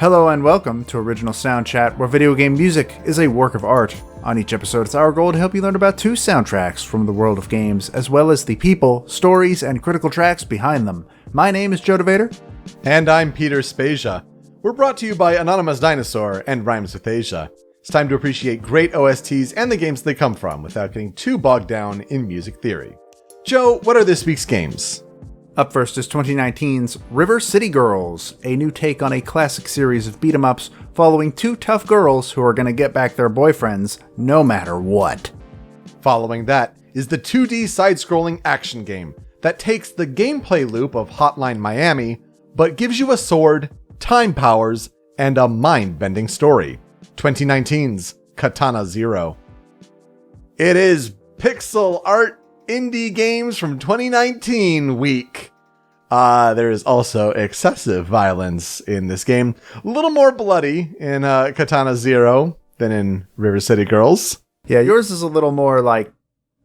Hello and welcome to Original Soundchat, where video game music is a work of art. On each episode, it's our goal to help you learn about 2 soundtracks from the world of games, as well as the people, stories, and critical tracks behind them. My name is Joe DeVader. And I'm Peter Spezia. We're brought to you by Anonymous Dinosaur and Rhymes with Asia. It's time to appreciate great OSTs and the games they come from without getting too bogged down in music theory. Joe, what are this week's games? Up first is 2019's River City Girls, a new take on a classic series of beat-em-ups following 2 tough girls who are going to get back their boyfriends no matter what. Following that is the 2D side-scrolling action game that takes the gameplay loop of Hotline Miami, but gives you a sword, time powers, and a mind-bending story. 2019's Katana Zero. It is pixel art indie games from 2019 week. There is also excessive violence in this game. A little more bloody in Katana Zero than in River City Girls. Yeah, yours is a little more like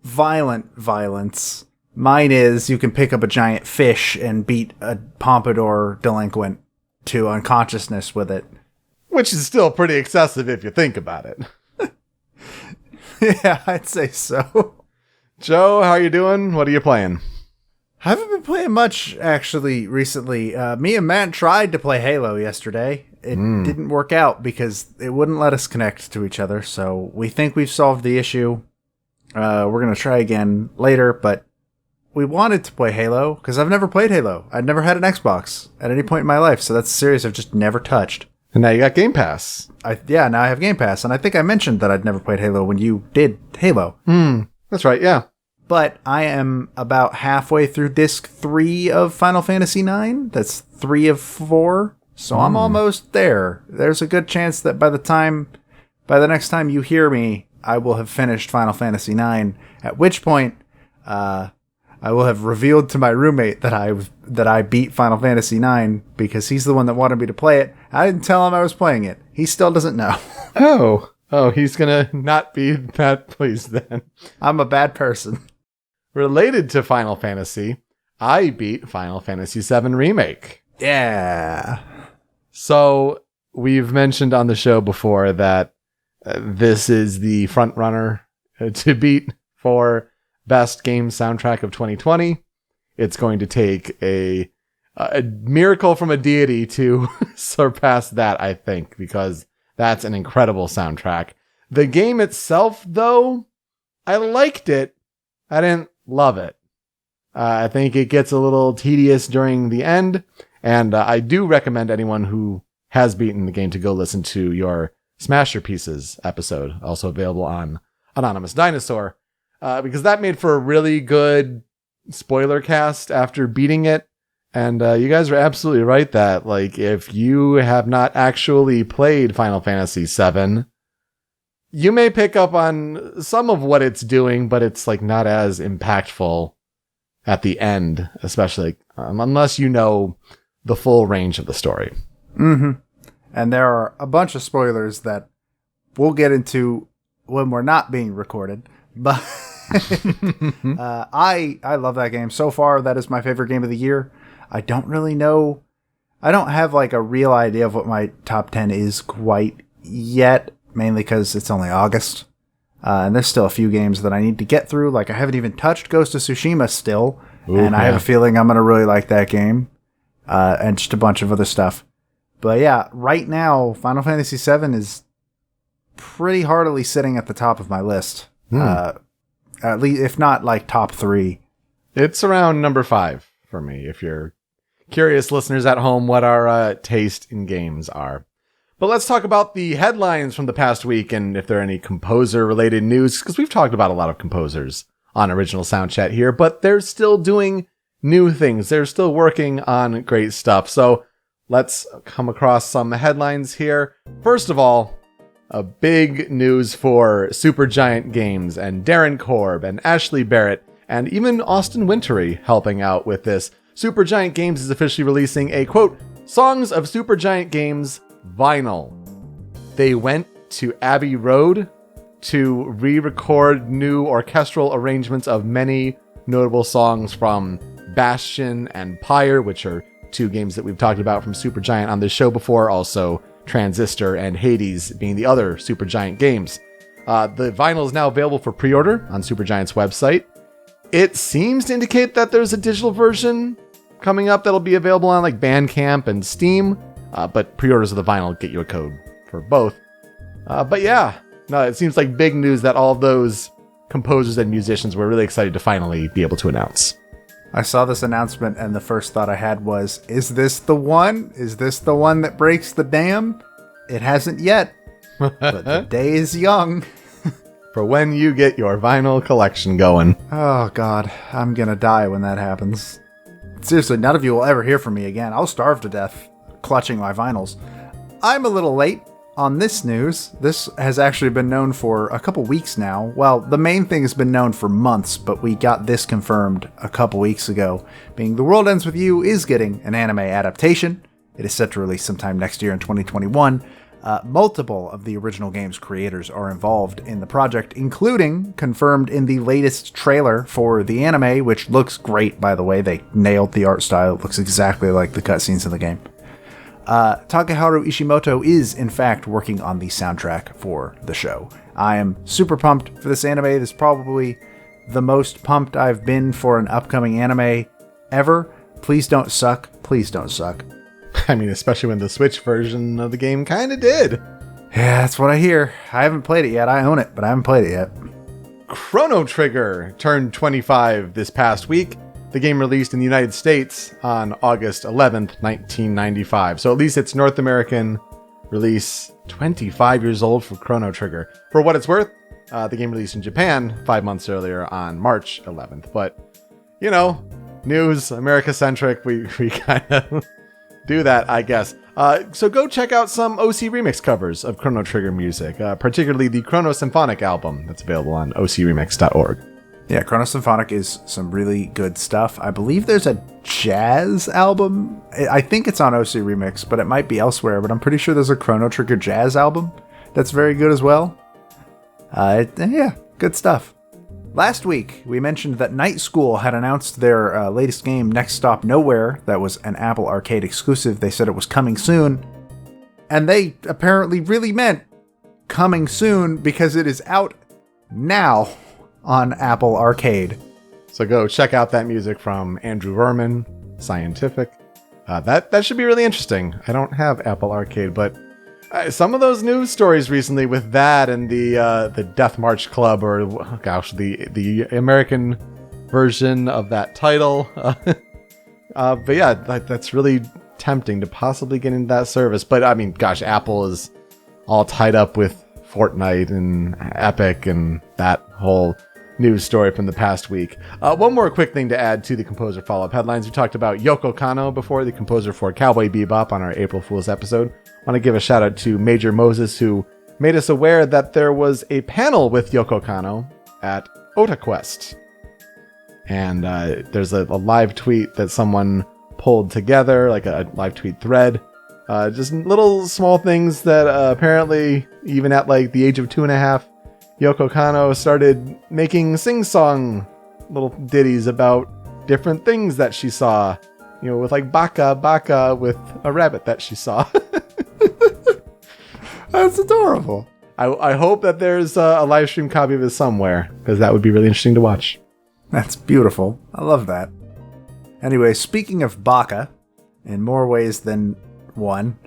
violent violence. Mine is you can pick up a giant fish and beat a pompadour delinquent to unconsciousness with it. Which is still pretty excessive if you think about it. Yeah, I'd say so. Joe, how are you doing? What are you playing? I haven't been playing much, actually, recently. Me and Matt tried to play Halo yesterday. It didn't work out because it wouldn't let us connect to each other, so we think we've solved the issue. We're going to try again later, but we wanted to play Halo because I've never played Halo. I'd never had an Xbox at any point in my life, so that's a series I've just never touched. And now you got Game Pass. Now I have Game Pass, and I think I mentioned that I'd never played Halo when you did Halo. That's right, yeah. But I am about halfway through disc 3 of Final Fantasy IX. That's 3 of 4. So I'm almost there. There's a good chance that by the next time you hear me, I will have finished Final Fantasy IX. At which point, I will have revealed to my roommate that I beat Final Fantasy IX because he's the one that wanted me to play it. I didn't tell him I was playing it. He still doesn't know. Oh, he's gonna not be that pleased then. I'm a bad person. Related to Final Fantasy, I beat Final Fantasy VII Remake. Yeah. So, we've mentioned on the show before that this is the front runner to beat for Best Game Soundtrack of 2020. It's going to take a miracle from a deity to surpass that, I think, because that's an incredible soundtrack. The game itself, though, I liked it. I didn't love it. I think it gets a little tedious during the end, and I do recommend anyone who has beaten the game to go listen to your Smasher Pieces episode, also available on Anonymous Dinosaur, because that made for a really good spoiler cast after beating it. And you guys are absolutely right that, like, if you have not actually played Final Fantasy VII, you may pick up on some of what it's doing, but it's, like, not as impactful at the end, especially unless you know the full range of the story. Mm-hmm. And there are a bunch of spoilers that we'll get into when we're not being recorded, but I love that game. So far, that is my favorite game of the year. I don't really know. I don't have like a real idea of what my top 10 is quite yet, mainly because it's only August. And there's still a few games that I need to get through. Like I haven't even touched Ghost of Tsushima still. I have a feeling I'm going to really like that game. And just a bunch of other stuff. But yeah, right now, Final Fantasy VII is pretty heartily sitting at the top of my list. At least, if not like top 3. It's around number 5 for me, if you're curious listeners at home what our taste in games are. But let's talk about the headlines from the past week and if there are any composer-related news, because we've talked about a lot of composers on Original Soundchat here, but they're still doing new things. They're still working on great stuff. So let's come across some headlines here. First of all, a big news for Supergiant Games and Darren Korb and Ashley Barrett and even Austin Wintory helping out with this. Supergiant Games is officially releasing a, quote, Songs of Supergiant Games vinyl. They went to Abbey Road to re-record new orchestral arrangements of many notable songs from Bastion and Pyre, which are two games that we've talked about from Supergiant on this show before, also Transistor and Hades being the other Supergiant games. The vinyl is now available for pre-order on Supergiant's website. It seems to indicate that there's a digital version coming up that'll be available on like Bandcamp and Steam, but pre-orders of the vinyl get you a code for both. But yeah, no, it seems like big news that all of those composers and musicians were really excited to finally be able to announce. I saw this announcement and the first thought I had was, is this the one? Is this the one that breaks the dam? It hasn't yet, but the day is young. For when you get your vinyl collection going. Oh God, I'm gonna die when that happens. Seriously, none of you will ever hear from me again. I'll starve to death clutching my vinyls. I'm a little late on this news. This has actually been known for a couple weeks now. Well, the main thing has been known for months, but we got this confirmed a couple weeks ago, being The World Ends With You is getting an anime adaptation. It is set to release sometime next year in 2021. Multiple of the original game's creators are involved in the project, including confirmed in the latest trailer for the anime, which looks great, by the way. They nailed the art style. It looks exactly like the cutscenes in the game. Takeharu Ishimoto is, in fact, working on the soundtrack for the show. I am super pumped for this anime. This is probably the most pumped I've been for an upcoming anime ever. Please don't suck. Please don't suck. I mean, especially when the Switch version of the game kind of did. Yeah, that's what I hear. I haven't played it yet. I own it, but I haven't played it yet. Chrono Trigger turned 25 this past week. The game released in the United States on August 11th, 1995. So at least it's North American release, 25 years old for Chrono Trigger. For what it's worth, the game released in Japan 5 months earlier on March 11th. But, you know, news, America-centric, we kind of do that, I guess. So go check out some OC remix covers of Chrono Trigger music, particularly the Chrono Symphonic album that's available on ocremix.org. Yeah, Chrono Symphonic is some really good stuff. I believe there's a jazz album. I think it's on OC Remix, but it might be elsewhere. But I'm pretty sure there's a Chrono Trigger jazz album that's very good as well. Yeah, good stuff. Last week, we mentioned that Night School had announced their latest game, Next Stop Nowhere. That was an Apple Arcade exclusive. They said it was coming soon. And they apparently really meant coming soon because it is out now on Apple Arcade. So go check out that music from Andrew Verman, Scientific. That should be really interesting. I don't have Apple Arcade, but some of those news stories recently with that and the Death March Club, or the American version of that title. But yeah, that's really tempting to possibly get into that service. But I mean, gosh, Apple is all tied up with Fortnite and Epic and that whole news story from the past week. One more quick thing to add to the composer follow-up headlines. We talked about Yoko Kanno before, the composer for Cowboy Bebop, on our April Fool's episode. I want to give a shout out to Major Moses, who made us aware that there was a panel with Yoko Kanno at OtaQuest. And there's a live tweet that someone pulled together, like a live tweet thread. Just little small things that apparently, even at like the age of 2.5, Yoko Kanno started making sing-song little ditties about different things that she saw. You know, with like Baka with a rabbit that she saw. That's adorable. I hope that there's a live stream copy of it somewhere, because that would be really interesting to watch. That's beautiful. I love that. Anyway, speaking of Baka, in more ways than one,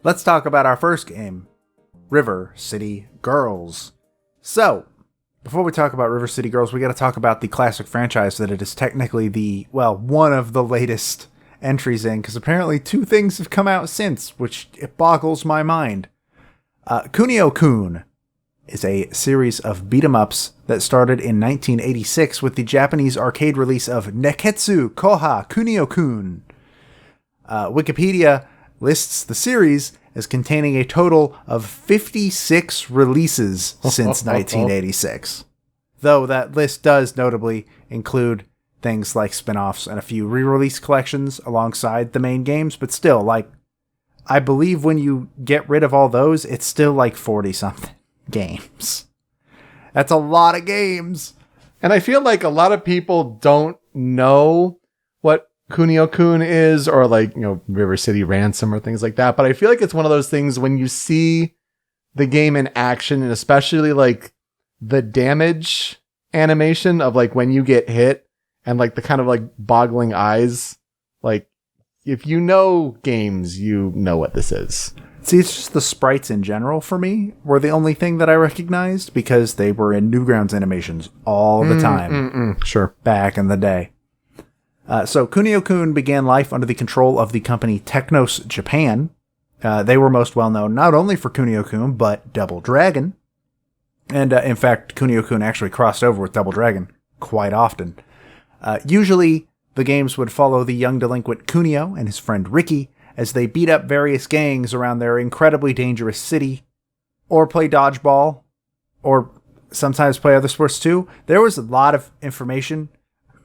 let's talk about our first game, River City Girls. So, before we talk about River City Girls, we got to talk about the classic franchise that it is technically one of the latest entries in, because apparently 2 things have come out since, which it boggles my mind. Kunio-kun is a series of beat-em-ups that started in 1986 with the Japanese arcade release of Neketsu Koha Kunio-kun. Wikipedia lists the series as containing a total of 56 releases since 1986. Though that list does notably include things like spin-offs and a few re-release collections alongside the main games, but still, like, I believe when you get rid of all those, it's still like 40-something games. That's a lot of games. And I feel like a lot of people don't know what Kunio-kun is, or like, River City Ransom or things like that. But I feel like it's one of those things when you see the game in action, and especially like the damage animation of like when you get hit and like the kind of like boggling eyes, like if you know games, you know what this is. See, it's just the sprites in general for me were the only thing that I recognized because they were in Newgrounds animations all the time. Sure. Back in the day. So Kunio-kun began life under the control of the company Technos Japan. They were most well known not only for Kunio-kun, but Double Dragon. And in fact, Kunio-kun actually crossed over with Double Dragon quite often. Usually, the games would follow the young delinquent Kunio and his friend Ricky as they beat up various gangs around their incredibly dangerous city, or play dodgeball, or sometimes play other sports too. There was a lot of information.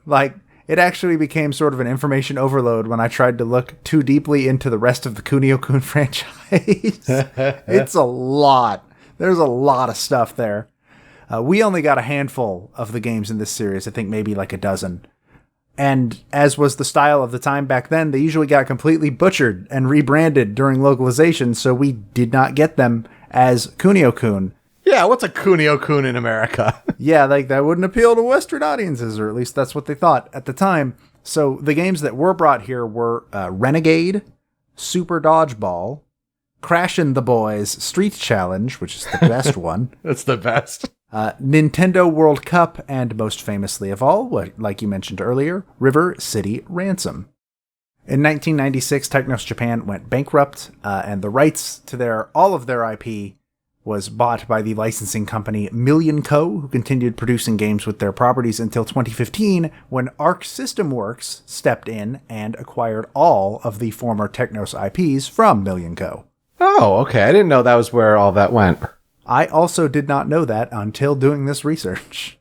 Like, it actually became sort of an information overload when I tried to look too deeply into the rest of the Kunio-kun franchise. It's a lot. There's a lot of stuff there. We only got a handful of the games in this series. I think maybe like a dozen. And as was the style of the time back then, they usually got completely butchered and rebranded during localization, so we did not get them as Kunio-kun. Yeah, what's a Kunio-kun in America? Yeah, like that wouldn't appeal to Western audiences, or at least that's what they thought at the time. So the games that were brought here were Renegade, Super Dodgeball, Crashin' the Boys Street Challenge, which is the best one. That's the best. Nintendo World Cup, and most famously of all, like you mentioned earlier, River City Ransom. In 1996, Technos Japan went bankrupt, and the rights to all of their IP was bought by the licensing company Million Co., who continued producing games with their properties until 2015, when Arc System Works stepped in and acquired all of the former Technos IPs from Million Co. Oh, okay. I didn't know that was where all that went. I also did not know that until doing this research.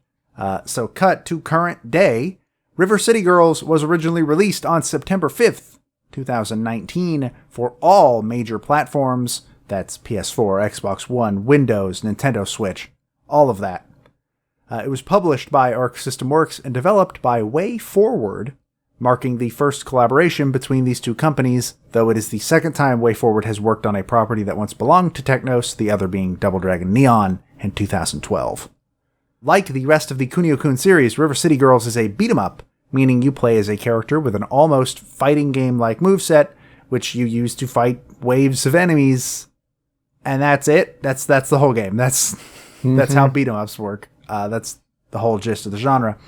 So cut to current day, River City Girls was originally released on September 5th, 2019 for all major platforms. That's PS4, Xbox One, Windows, Nintendo Switch, all of that. It was published by Arc System Works and developed by Way Forward, marking the first collaboration between these two companies, though it is the second time Way Forward has worked on a property that once belonged to Technos, the other being Double Dragon Neon in 2012. Like the rest of the Kunio-kun series, River City Girls is a beat-em-up, meaning you play as a character with an almost fighting game-like moveset, which you use to fight waves of enemies, and that's it. That's the whole game. That's how beat-em-ups work. That's the whole gist of the genre.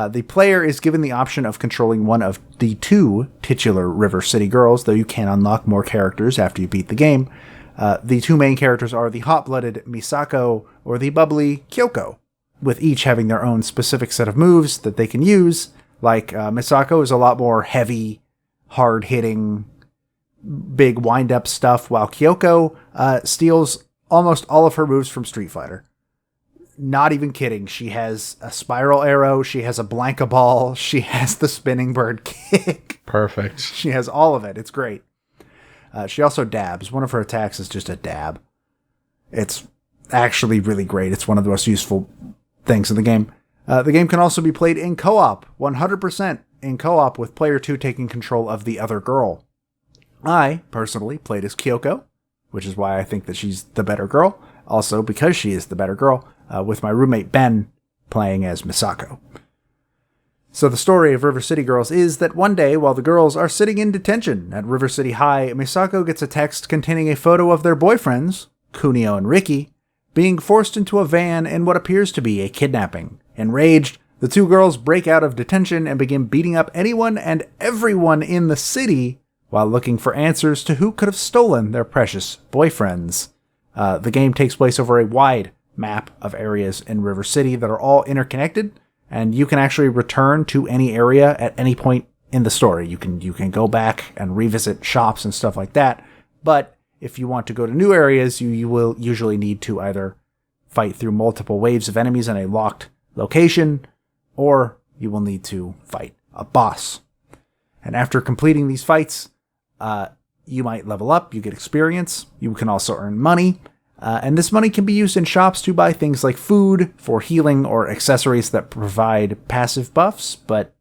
The player is given the option of controlling one of the two titular River City Girls, though you can unlock more characters after you beat the game. The two main characters are the hot-blooded Misako or the bubbly Kyoko, with each having their own specific set of moves that they can use. Like, Misako is a lot more heavy, hard-hitting, big wind-up stuff, while Kyoko steals almost all of her moves from Street Fighter. Not even kidding. She has a spiral arrow. She has a Blanka ball. She has the spinning bird kick. Perfect. She has all of it. It's great. She also dabs. One of her attacks is just a dab. It's actually really great. It's one of the most useful things in the game. The game can also be played in co-op, 100% in co-op, with player 2 taking control of the other girl. I, personally, played as Kyoko, which is why I think that she's the better girl. Also, because she is the better girl, with my roommate Ben playing as Misako. So the story of River City Girls is that one day, while the girls are sitting in detention at River City High, Misako gets a text containing a photo of their boyfriends, Kunio and Ricky, being forced into a van in what appears to be a kidnapping. Enraged, the two girls break out of detention and begin beating up anyone and everyone in the city while looking for answers to who could have stolen their precious boyfriends. The game takes place over a wide map of areas in River City that are all interconnected, and you can actually return to any area at any point in the story. You can go back and revisit shops and stuff like that, but if you want to go to new areas, you will usually need to either fight through multiple waves of enemies in a locked location, or you will need to fight a boss. And after completing these fights, you might level up, you get experience, you can also earn money, and this money can be used in shops to buy things like food, for healing, or accessories that provide passive buffs, but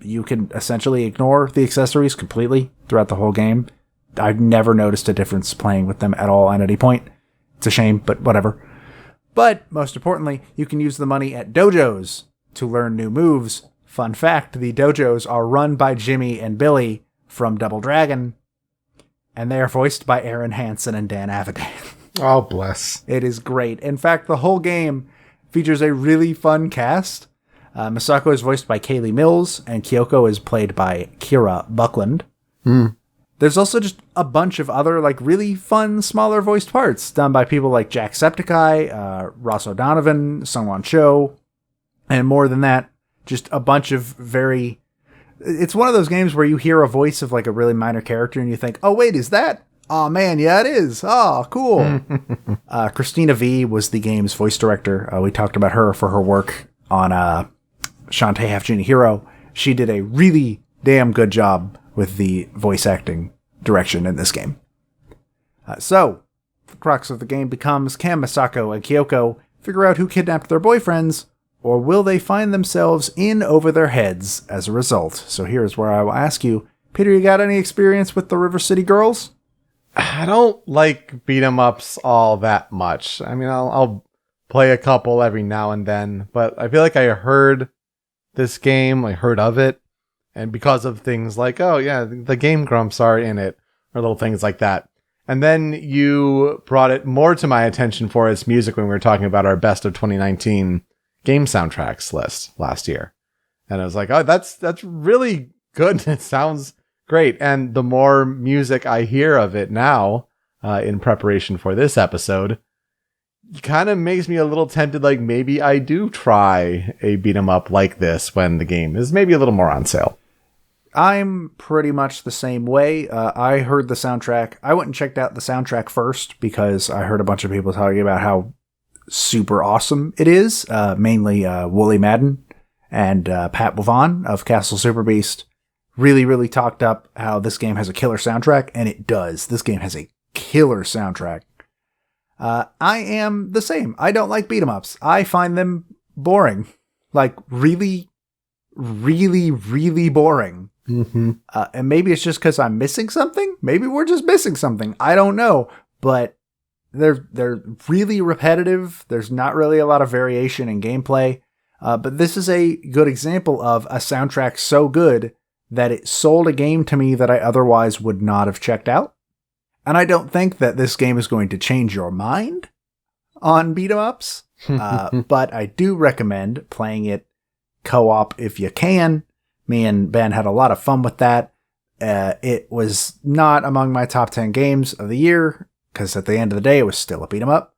you can essentially ignore the accessories completely throughout the whole game. I've never noticed a difference playing with them at all at any point. It's a shame, but whatever. But most importantly, you can use the money at dojos to learn new moves. Fun fact, the dojos are run by Jimmy and Billy from Double Dragon, and they are voiced by Aaron Hansen and Dan Avidan. Oh, bless. It is great. In fact, the whole game features a really fun cast. Misako is voiced by Kaylee Mills, and Kyoko is played by Kira Buckland. There's also just a bunch of other really fun, smaller voiced parts done by people like Jacksepticeye, Ross O'Donovan, Sungwon Cho, and more than that, just a bunch of very... It's one of those games where you hear a voice of a really minor character and you think, oh, wait, is that? Oh, man, yeah, it is. Oh, cool. Christina V was the game's voice director. We talked about her for her work on Shantae Half Genie Hero. She did a really damn good job with the voice acting direction in this game. So, the crux of the game becomes, can Misako and Kyoko figure out who kidnapped their boyfriends, or will they find themselves in over their heads as a result? So here's where I will ask you, Peter, you got any experience with the River City Girls? I don't like beat 'em ups all that much. I mean, I'll play a couple every now and then, but I feel like I heard this game, I heard of it, and because of things like, oh yeah, the Game Grumps are in it, or little things like that. And then you brought it more to my attention for its music when we were talking about our best of 2019 game soundtracks list last year. And I was like, oh, that's really good. It sounds great. And the more music I hear of it now, in preparation for this episode, it kind of makes me a little tempted, maybe I do try a beat 'em up like this when the game is maybe a little more on sale. I'm pretty much the same way. I heard the soundtrack. I went and checked out the soundtrack first because I heard a bunch of people talking about how super awesome it is. Mainly Wooly Madden and Pat Bavon of Castle Super Beast really, really talked up how this game has a killer soundtrack, and it does. This game has a killer soundtrack. I am the same. I don't like beat 'em ups. I find them boring. Really, really, really boring. Mm-hmm. And maybe it's just because I'm missing something. Maybe we're just missing something. I don't know. But they're really repetitive. There's not really a lot of variation in gameplay. But this is a good example of a soundtrack so good that it sold a game to me that I otherwise would not have checked out. And I don't think that this game is going to change your mind on beat 'em ups. But I do recommend playing it co-op if you can. Me and Ben had a lot of fun with that. It was not among my top 10 games of the year, because at the end of the day, it was still a beat 'em up.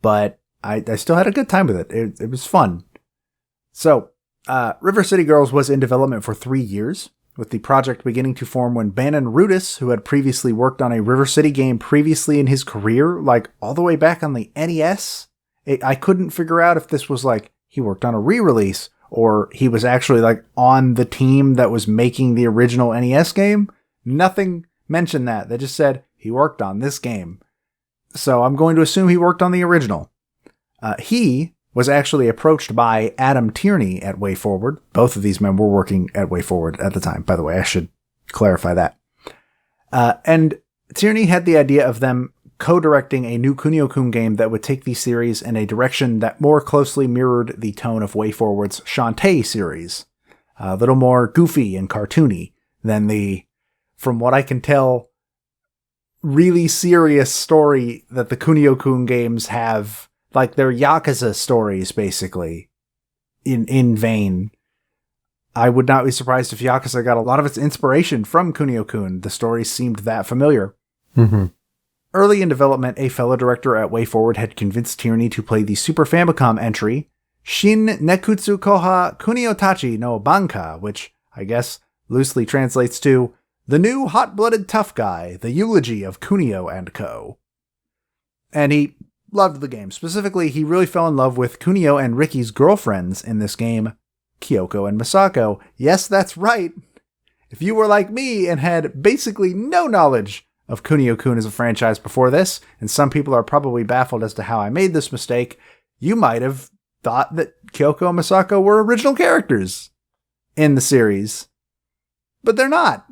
But I still had a good time with it. It was fun. So, River City Girls was in development for 3 years, with the project beginning to form when Bannon Rudis, who had previously worked on a River City game previously in his career, all the way back on the NES, I couldn't figure out if this was he worked on a re-release, or he was actually on the team that was making the original NES game. Nothing mentioned that. They just said he worked on this game. So I'm going to assume he worked on the original. He was actually approached by Adam Tierney at WayForward. Both of these men were working at WayForward at the time. By the way, I should clarify that. And Tierney had the idea of them co-directing a new Kunio-kun game that would take the series in a direction that more closely mirrored the tone of WayForward's Shantae series. A little more goofy and cartoony than the, from what I can tell, really serious story that the Kunio-kun games have. They're Yakuza stories, basically, in vain. I would not be surprised if Yakuza got a lot of its inspiration from Kunio-kun. The stories seemed that familiar. Mm-hmm. Early in development, a fellow director at WayForward had convinced Tierney to play the Super Famicom entry, Shin Nekutsu Koha Kunio-tachi no Banka, which I guess loosely translates to The New Hot-Blooded Tough Guy, the Eulogy of Kunio and Co. And he loved the game. Specifically, he really fell in love with Kunio and Ricky's girlfriends in this game, Kyoko and Misako. Yes, that's right. If you were like me and had basically no knowledge of Kunio-kun as a franchise before this, and some people are probably baffled as to how I made this mistake, you might have thought that Kyoko and Misako were original characters in the series. but they're not.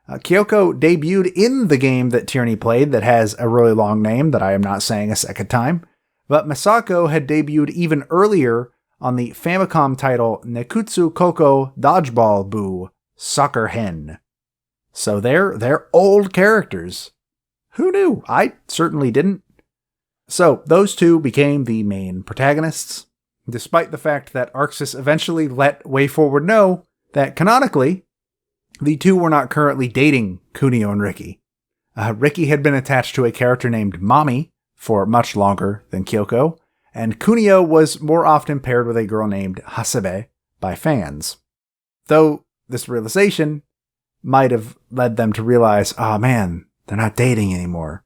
Kyoko debuted in the game that Tierney played that has a really long name that I am not saying a second time, but Masako had debuted even earlier on the Famicom title Nekutsu Koko Dodgeball Boo Soccer Hen. So they're old characters. Who knew? I certainly didn't. So those two became the main protagonists, despite the fact that Arxis eventually let WayForward know that canonically, the two were not currently dating Kunio and Riki. Riki had been attached to a character named Mami for much longer than Kyoko, and Kunio was more often paired with a girl named Hasebe by fans. Though this realization might have led them to realize, oh man, they're not dating anymore.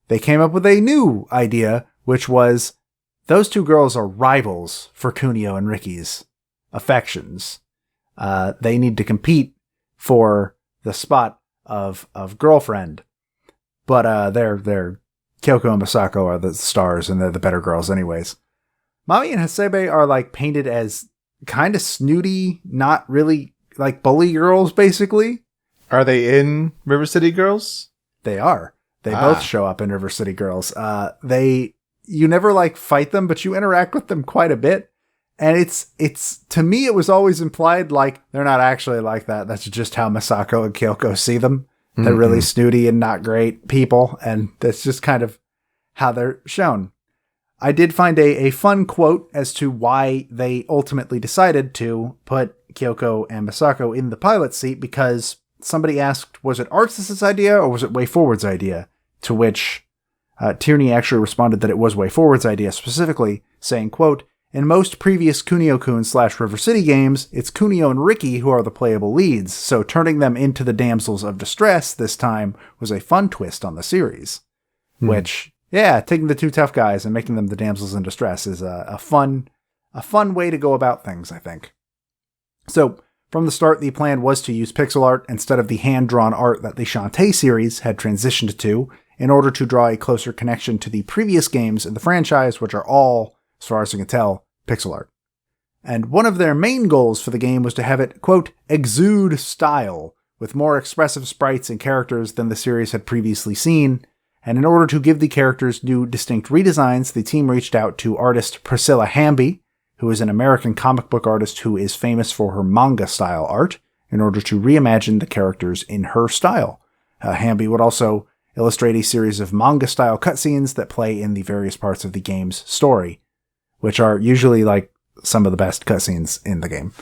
They came up with a new idea, which was those two girls are rivals for Kunio and Riki's affections. They need to compete for the spot of girlfriend. But they're Kyoko and Masako are the stars, and they're the better girls anyways. Mami and Hasebe are like painted as kind of snooty, not really like bully girls, basically. Are they in River City Girls? They are. They both show up in River City Girls. You never like fight them, but you interact with them quite a bit. And it's to me, it was always implied like they're not actually like that. That's just how Masako and Kyoko see them. They're really snooty and not great people. And that's just kind of how they're shown. I did find a fun quote as to why they ultimately decided to put Kyoko and Masako in the pilot seat, because somebody asked, was it Arxis' idea or was it WayForward's idea? To which Tierney actually responded that it was WayForward's idea specifically, saying, quote, in most previous Kunio-kun / River City games, it's Kunio and Riki who are the playable leads, so turning them into the damsels of distress this time was a fun twist on the series. Which, yeah, taking the two tough guys and making them the damsels in distress is a fun way to go about things, I think. So, from the start, the plan was to use pixel art instead of the hand-drawn art that the Shantae series had transitioned to, in order to draw a closer connection to the previous games in the franchise, which are all, as far as I can tell, pixel art. And one of their main goals for the game was to have it, quote, exude style, with more expressive sprites and characters than the series had previously seen. And in order to give the characters new distinct redesigns, the team reached out to artist Priscilla Hamby, who is an American comic book artist who is famous for her manga-style art, in order to reimagine the characters in her style. Hamby would also illustrate a series of manga-style cutscenes that play in the various parts of the game's story, which are usually like some of the best cutscenes in the game.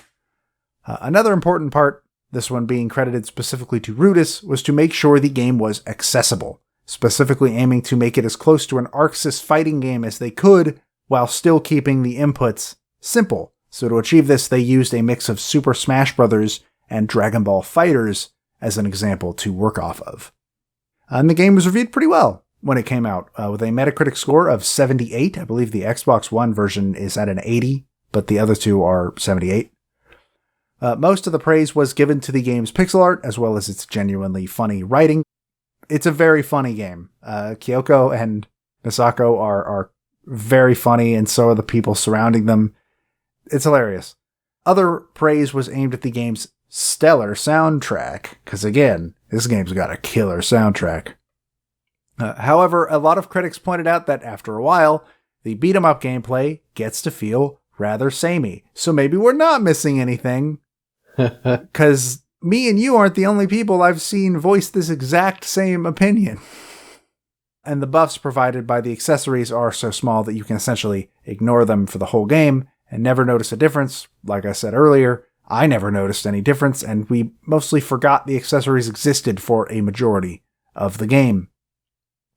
Another important part, this one being credited specifically to Rudis, was to make sure the game was accessible, specifically aiming to make it as close to an Arxis fighting game as they could, while still keeping the inputs simple. So to achieve this, they used a mix of Super Smash Bros. And Dragon Ball FighterZ as an example to work off of. And the game was reviewed pretty well when it came out, with a Metacritic score of 78. I believe the Xbox One version is at an 80, but the other two are 78. Most of the praise was given to the game's pixel art, as well as its genuinely funny writing. It's a very funny game. Kyoko and Misako are very funny, and so are the people surrounding them. It's hilarious. Other praise was aimed at the game's stellar soundtrack, because again, this game's got a killer soundtrack. However, a lot of critics pointed out that after a while, the beat-em-up gameplay gets to feel rather samey. So maybe we're not missing anything, because me and you aren't the only people I've seen voice this exact same opinion. And the buffs provided by the accessories are so small that you can essentially ignore them for the whole game and never notice a difference. Like I said earlier, I never noticed any difference, and we mostly forgot the accessories existed for a majority of the game.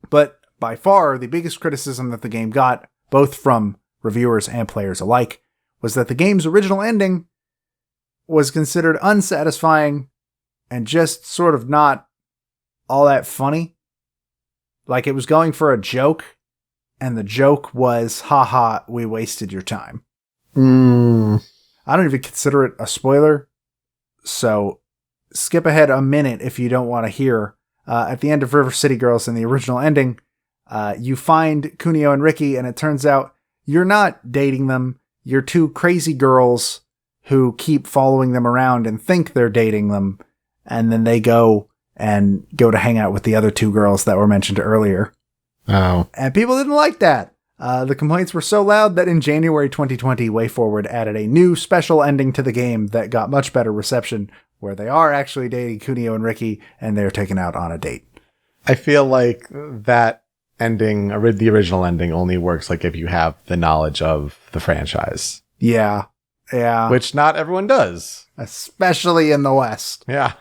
But by far, the biggest criticism that the game got, both from reviewers and players alike, was that the game's original ending was considered unsatisfying and just sort of not all that funny. Like it was going for a joke, and the joke was, haha, we wasted your time. I don't even consider it a spoiler, so skip ahead a minute if you don't want to hear. At the end of River City Girls in the original ending, you find Kunio and Riki, and it turns out you're not dating them. You're two crazy girls who keep following them around and think they're dating them. and then they go to hang out with the other two girls that were mentioned earlier. Oh. And people didn't like that. The complaints were so loud that in January 2020, WayForward added a new special ending to the game that got much better reception, where they are actually dating Kunio and Ricky, and they're taken out on a date. I feel like that ending, the original ending, only works like if you have the knowledge of the franchise. Yeah. Which not everyone does. Especially in the West. Yeah.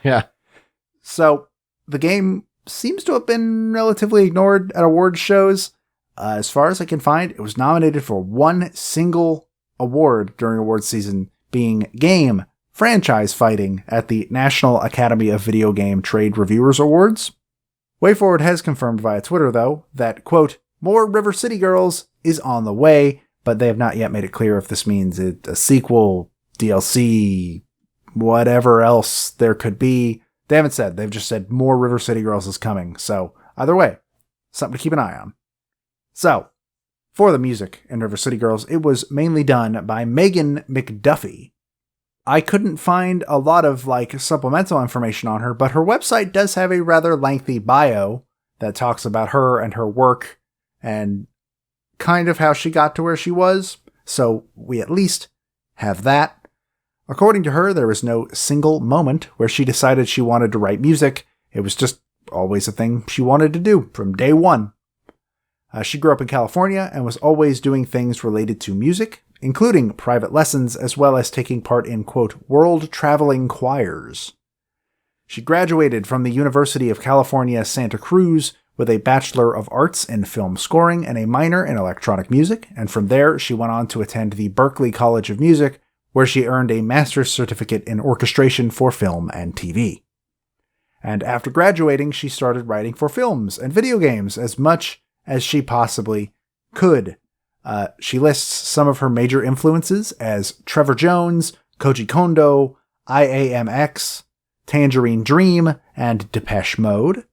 So, the game seems to have been relatively ignored at awards shows. As far as I can find, it was nominated for one single award during awards season, being Game Franchise Fighting at the National Academy of Video Game Trade Reviewers Awards. WayForward has confirmed via Twitter, though, that, quote, more River City Girls is on the way, but they have not yet made it clear if this means a sequel, DLC, whatever else there could be. They haven't said. They've just said more River City Girls is coming. So, either way, something to keep an eye on. So, for the music in River City Girls, it was mainly done by Megan McDuffie. I couldn't find a lot of supplemental information on her, but her website does have a rather lengthy bio that talks about her and her work and kind of how she got to where she was. So we at least have that. According to her, there was no single moment where she decided she wanted to write music. It was just always a thing she wanted to do from day one. She grew up in California and was always doing things related to music, including private lessons, as well as taking part in, quote, world-traveling choirs. She graduated from the University of California, Santa Cruz with a Bachelor of Arts in Film Scoring and a minor in Electronic Music, and from there she went on to attend the Berklee College of Music, where she earned a master's certificate in orchestration for film and TV. And after graduating, she started writing for films and video games as much as she possibly could. She lists some of her major influences as Trevor Jones, Koji Kondo, IAMX, Tangerine Dream, and Depeche Mode.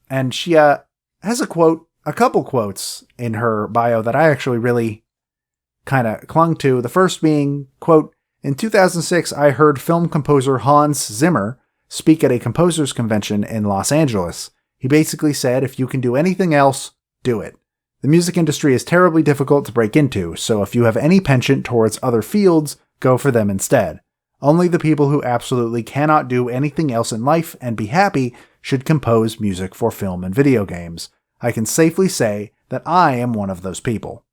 And she has a couple quotes in her bio that I actually really kind of clung to. The first being, quote, in 2006, I heard film composer Hans Zimmer speak at a composers convention in Los Angeles. He basically said, if you can do anything else, do it. The music industry is terribly difficult to break into, so if you have any penchant towards other fields, go for them instead. Only the people who absolutely cannot do anything else in life and be happy should compose music for film and video games. I can safely say that I am one of those people.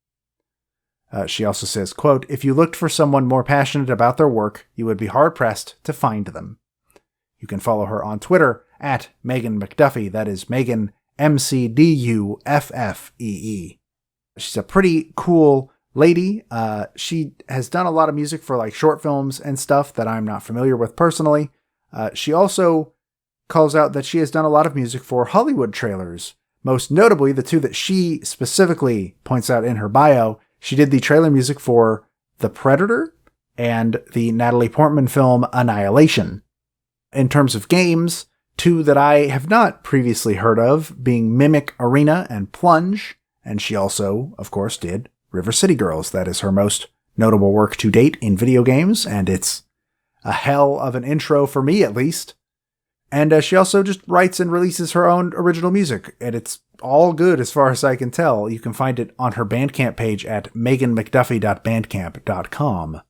She also says, quote, if you looked for someone more passionate about their work, you would be hard-pressed to find them. You can follow her on Twitter at Megan McDuffie. That is Megan McDuffee. She's a pretty cool lady. She has done a lot of music for short films and stuff that I'm not familiar with personally. She also calls out that she has done a lot of music for Hollywood trailers. Most notably, the two that she specifically points out in her bio. She did the trailer music for The Predator and the Natalie Portman film Annihilation. In terms of games, two that I have not previously heard of, being Mimic Arena and Plunge, and she also, of course, did River City Girls. That is her most notable work to date in video games, and it's a hell of an intro for me, at least. And she also just writes and releases her own original music, and it's all good as far as I can tell. You can find it on her Bandcamp page at meganmcduffie.bandcamp.com.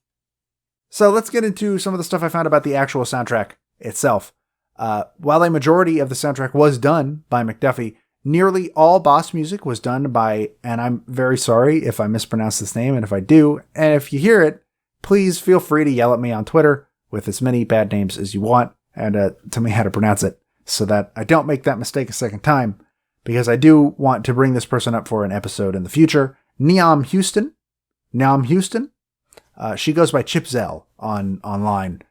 So let's get into some of the stuff I found about the actual soundtrack itself. While a majority of the soundtrack was done by McDuffie, nearly all boss music was done by, and I'm very sorry if I mispronounce this name, and if I do, and if you hear it, please feel free to yell at me on Twitter with as many bad names as you want, and tell me how to pronounce it, so that I don't make that mistake a second time, because I do want to bring this person up for an episode in the future. Neom Houston. She goes by Chip Zell online.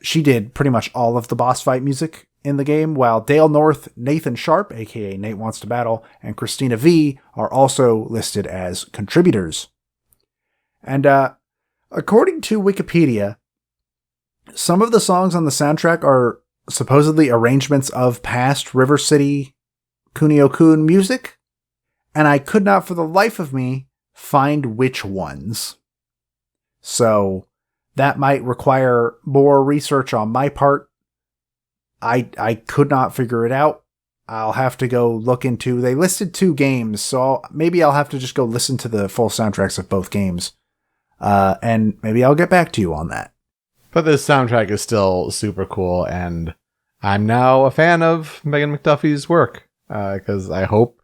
She did pretty much all of the boss fight music in the game, while Dale North, Nathan Sharp, aka Nate Wants to Battle, and Christina V are also listed as contributors. And according to Wikipedia, some of the songs on the soundtrack are supposedly arrangements of past River City Kunio-kun music, and I could not for the life of me find which ones. So that might require more research on my part, I could not figure it out. I'll have to go look into, they listed 2 games, so maybe I'll have to just go listen to the full soundtracks of both games. And maybe I'll get back to you on that. But this soundtrack is still super cool, and I'm now a fan of Megan McDuffie's work, because I hope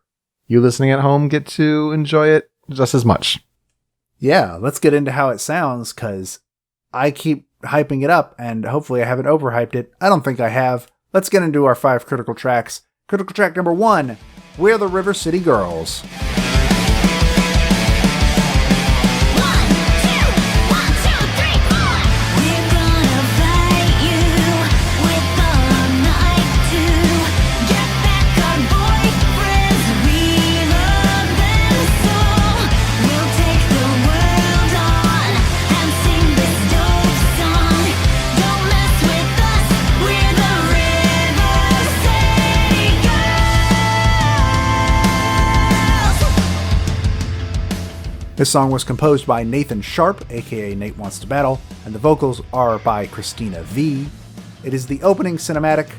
you listening at home get to enjoy it just as much. Yeah, let's get into how it sounds, because I keep hyping it up, and hopefully I haven't overhyped it. I don't think I have. Let's get into our 5 critical tracks. Critical track number 1, We're the River City Girls. This song was composed by Nathan Sharp, aka Nate Wants to Battle, and the vocals are by Christina V. It is the opening cinematic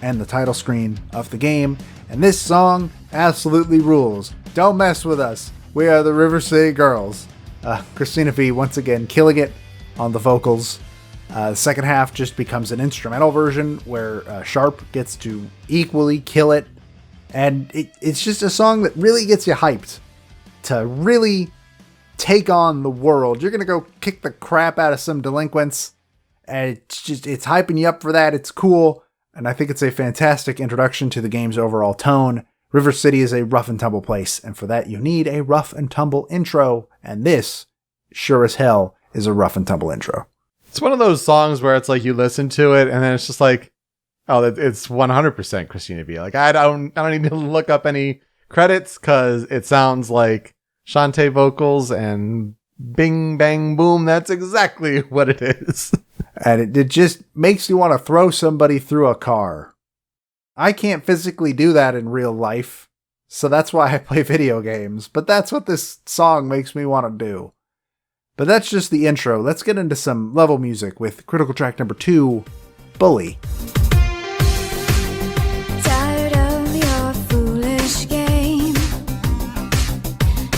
and the title screen of the game, and this song absolutely rules. Don't mess with us. We are the River City Girls. Christina V once again killing it on the vocals. The second half just becomes an instrumental version where Sharp gets to equally kill it, and it's just a song that really gets you hyped to really take on the world. You're gonna go kick the crap out of some delinquents, and it's hyping you up for that. It's cool, and I think it's a fantastic introduction to the game's overall tone. River City is a rough and tumble place, and for that you need a rough and tumble intro, and this, sure as hell, is a rough and tumble intro. It's one of those songs where it's like you listen to it, and then it's just like, oh, it's 100% Christina V. Like I don't need to look up any credits, because it sounds like Shantae vocals and bing, bang, boom. That's exactly what it is. And it just makes you want to throw somebody through a car. I can't physically do that in real life, so that's why I play video games. But that's what this song makes me want to do. But that's just the intro. Let's get into some level music with critical track number 2, Bully. Tired of your foolish game.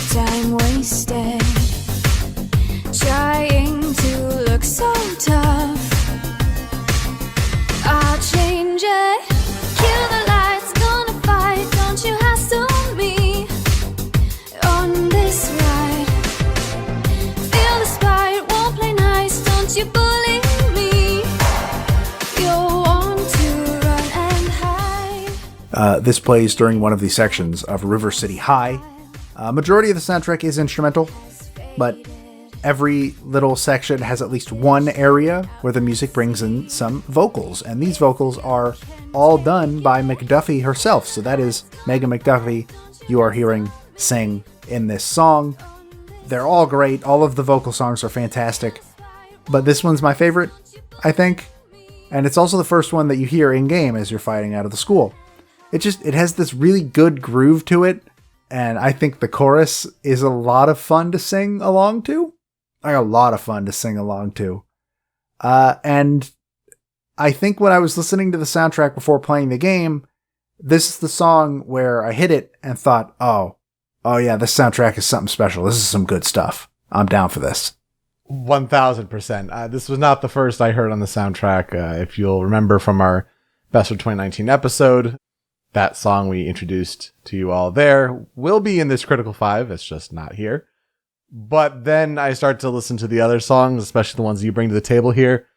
Time wasted, trying to look so tough. I'll change it, kill the lights, gonna fight. Don't you hassle me on this ride. Feel the spite, won't play nice. Don't you bully me. You'll want to run and hide. This plays during one of the sections of River City High. Majority of the soundtrack is instrumental, but every little section has at least one area where the music brings in some vocals, and these vocals are all done by McDuffie herself. So that is Megan McDuffie you are hearing sing in this song. They're all great. All of the vocal songs are fantastic, but this one's my favorite, I think, and it's also the first one that you hear in-game as you're fighting out of the school. It has this really good groove to it. And I think the chorus is a lot of fun to sing along to. Like a lot of fun to sing along to. And I think when I was listening to the soundtrack before playing the game, this is the song where I hit it and thought, oh yeah, this soundtrack is something special. This is some good stuff. I'm down for this. 1000%. This was not the first I heard on the soundtrack. If you'll remember from our Best of 2019 episode, that song we introduced to you all there will be in this Critical 5. It's just not here. But then I start to listen to the other songs, especially the ones you bring to the table here.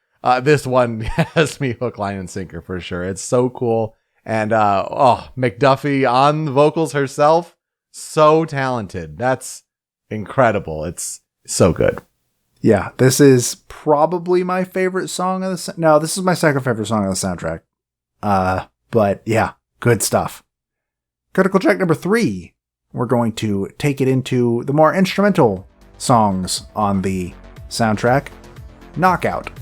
This one has me hook, line, and sinker for sure. It's so cool. And McDuffie on the vocals herself, so talented. That's incredible. It's so good. Yeah, this is probably my favorite song of the... No, this is my second favorite song of the soundtrack. But yeah. Good stuff. Critical track number 3. We're going to take it into the more instrumental songs on the soundtrack. Knockout.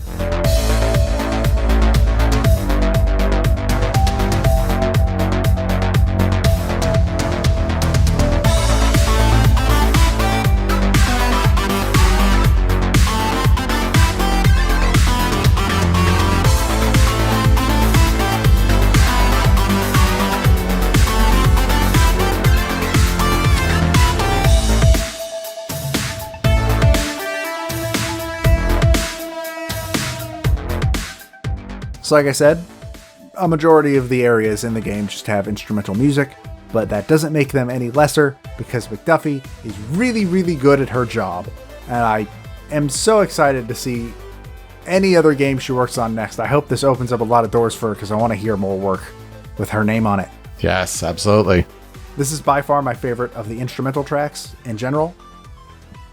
So like I said, a majority of the areas in the game just have instrumental music, but that doesn't make them any lesser because McDuffie is really, really good at her job. And I am so excited to see any other game she works on next. I hope this opens up a lot of doors for her because I want to hear more work with her name on it. Yes, absolutely. This is by far my favorite of the instrumental tracks in general.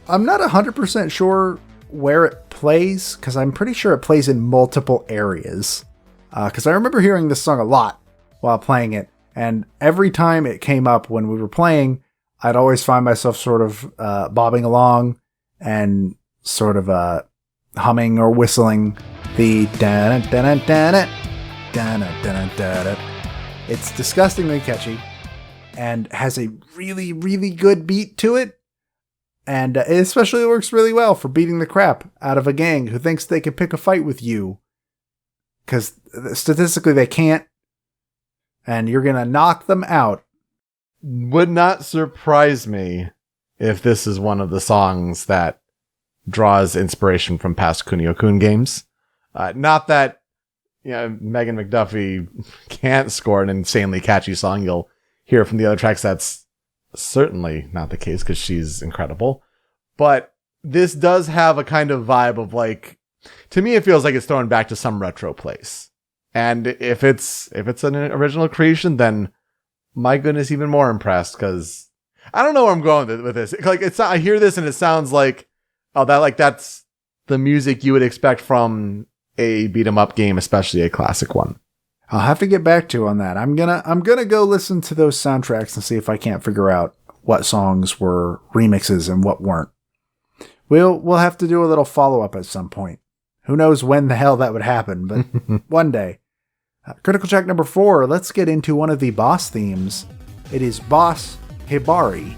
I'm not 100% sure where it plays because I'm pretty sure it plays in multiple areas. Because I remember hearing this song a lot while playing it. And every time it came up when we were playing, I'd always find myself sort of bobbing along and sort of humming or whistling the da-da-da-da-da-da, da-da-da-da-da-da. It's disgustingly catchy and has a really, really good beat to it. And it especially works really well for beating the crap out of a gang who thinks they can pick a fight with you. Because statistically they can't. And you're going to knock them out. Would not surprise me if this is one of the songs that draws inspiration from past Kunio-kun games. Not that Megan McDuffie can't score an insanely catchy song. You'll hear from the other tracks that's certainly not the case because she's incredible. But this does have a kind of vibe of like, to me it feels like it's thrown back to some retro place. And if it's an original creation, then my goodness, even more impressed because I don't know where I'm going with this. Like I hear this and it sounds like, that's the music you would expect from a beat 'em up game, especially a classic one. I'll have to get back to you on that. I'm gonna go listen to those soundtracks and see if I can't figure out what songs were remixes and what weren't. We'll have to do a little follow up at some point. Who knows when the hell that would happen, but one day. Critical track number 4. Let's get into one of the boss themes. It is Boss Hibari.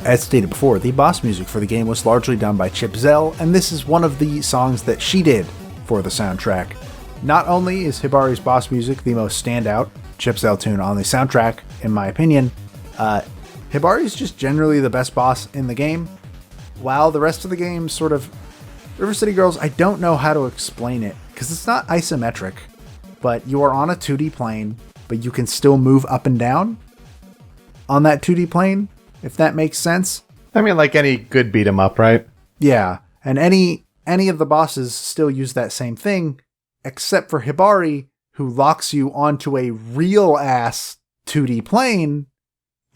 As stated before, the boss music for the game was largely done by Chip Zell, and this is one of the songs that she did for the soundtrack. Not only is Hibari's boss music the most standout Chip Zell tune on the soundtrack, in my opinion, Hibari's just generally the best boss in the game, while the rest of the game sort of... River City Girls, I don't know how to explain it, because it's not isometric, but you are on a 2D plane, but you can still move up and down on that 2D plane, if that makes sense. I mean, like any good beat 'em up, right? Yeah, and any of the bosses still use that same thing, except for Hibari, who locks you onto a real-ass 2D plane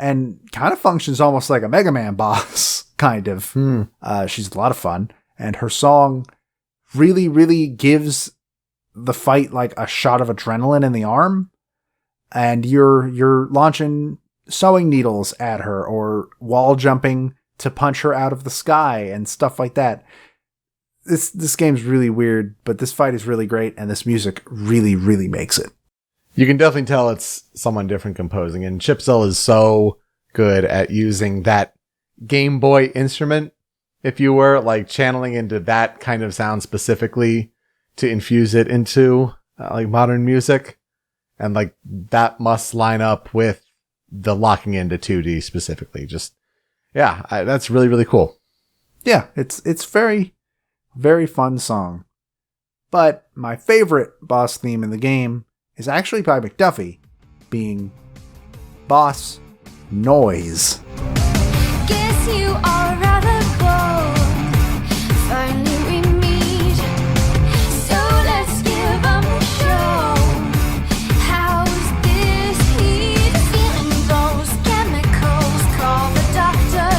and kind of functions almost like a Mega Man boss, kind of. She's a lot of fun, and her song really, really gives the fight like a shot of adrenaline in the arm, and you're launching sewing needles at her or wall jumping to punch her out of the sky and stuff like that. This game's really weird, but this fight is really great, and this music really, really makes it. You can definitely tell it's someone different composing, and Chip Zell is so good at using that Game Boy instrument, if you were, like channeling into that kind of sound specifically to infuse it into like modern music. And like that must line up with the locking into 2D specifically. Just, yeah, that's really, really cool. Yeah, it's very, very fun song. But my favorite boss theme in the game is actually by McDuffie, being Boss Noise. Guess you are rather bold. Finally we meet. So let's give 'em a show. How's this heat? Feeling those chemicals. Call the doctor.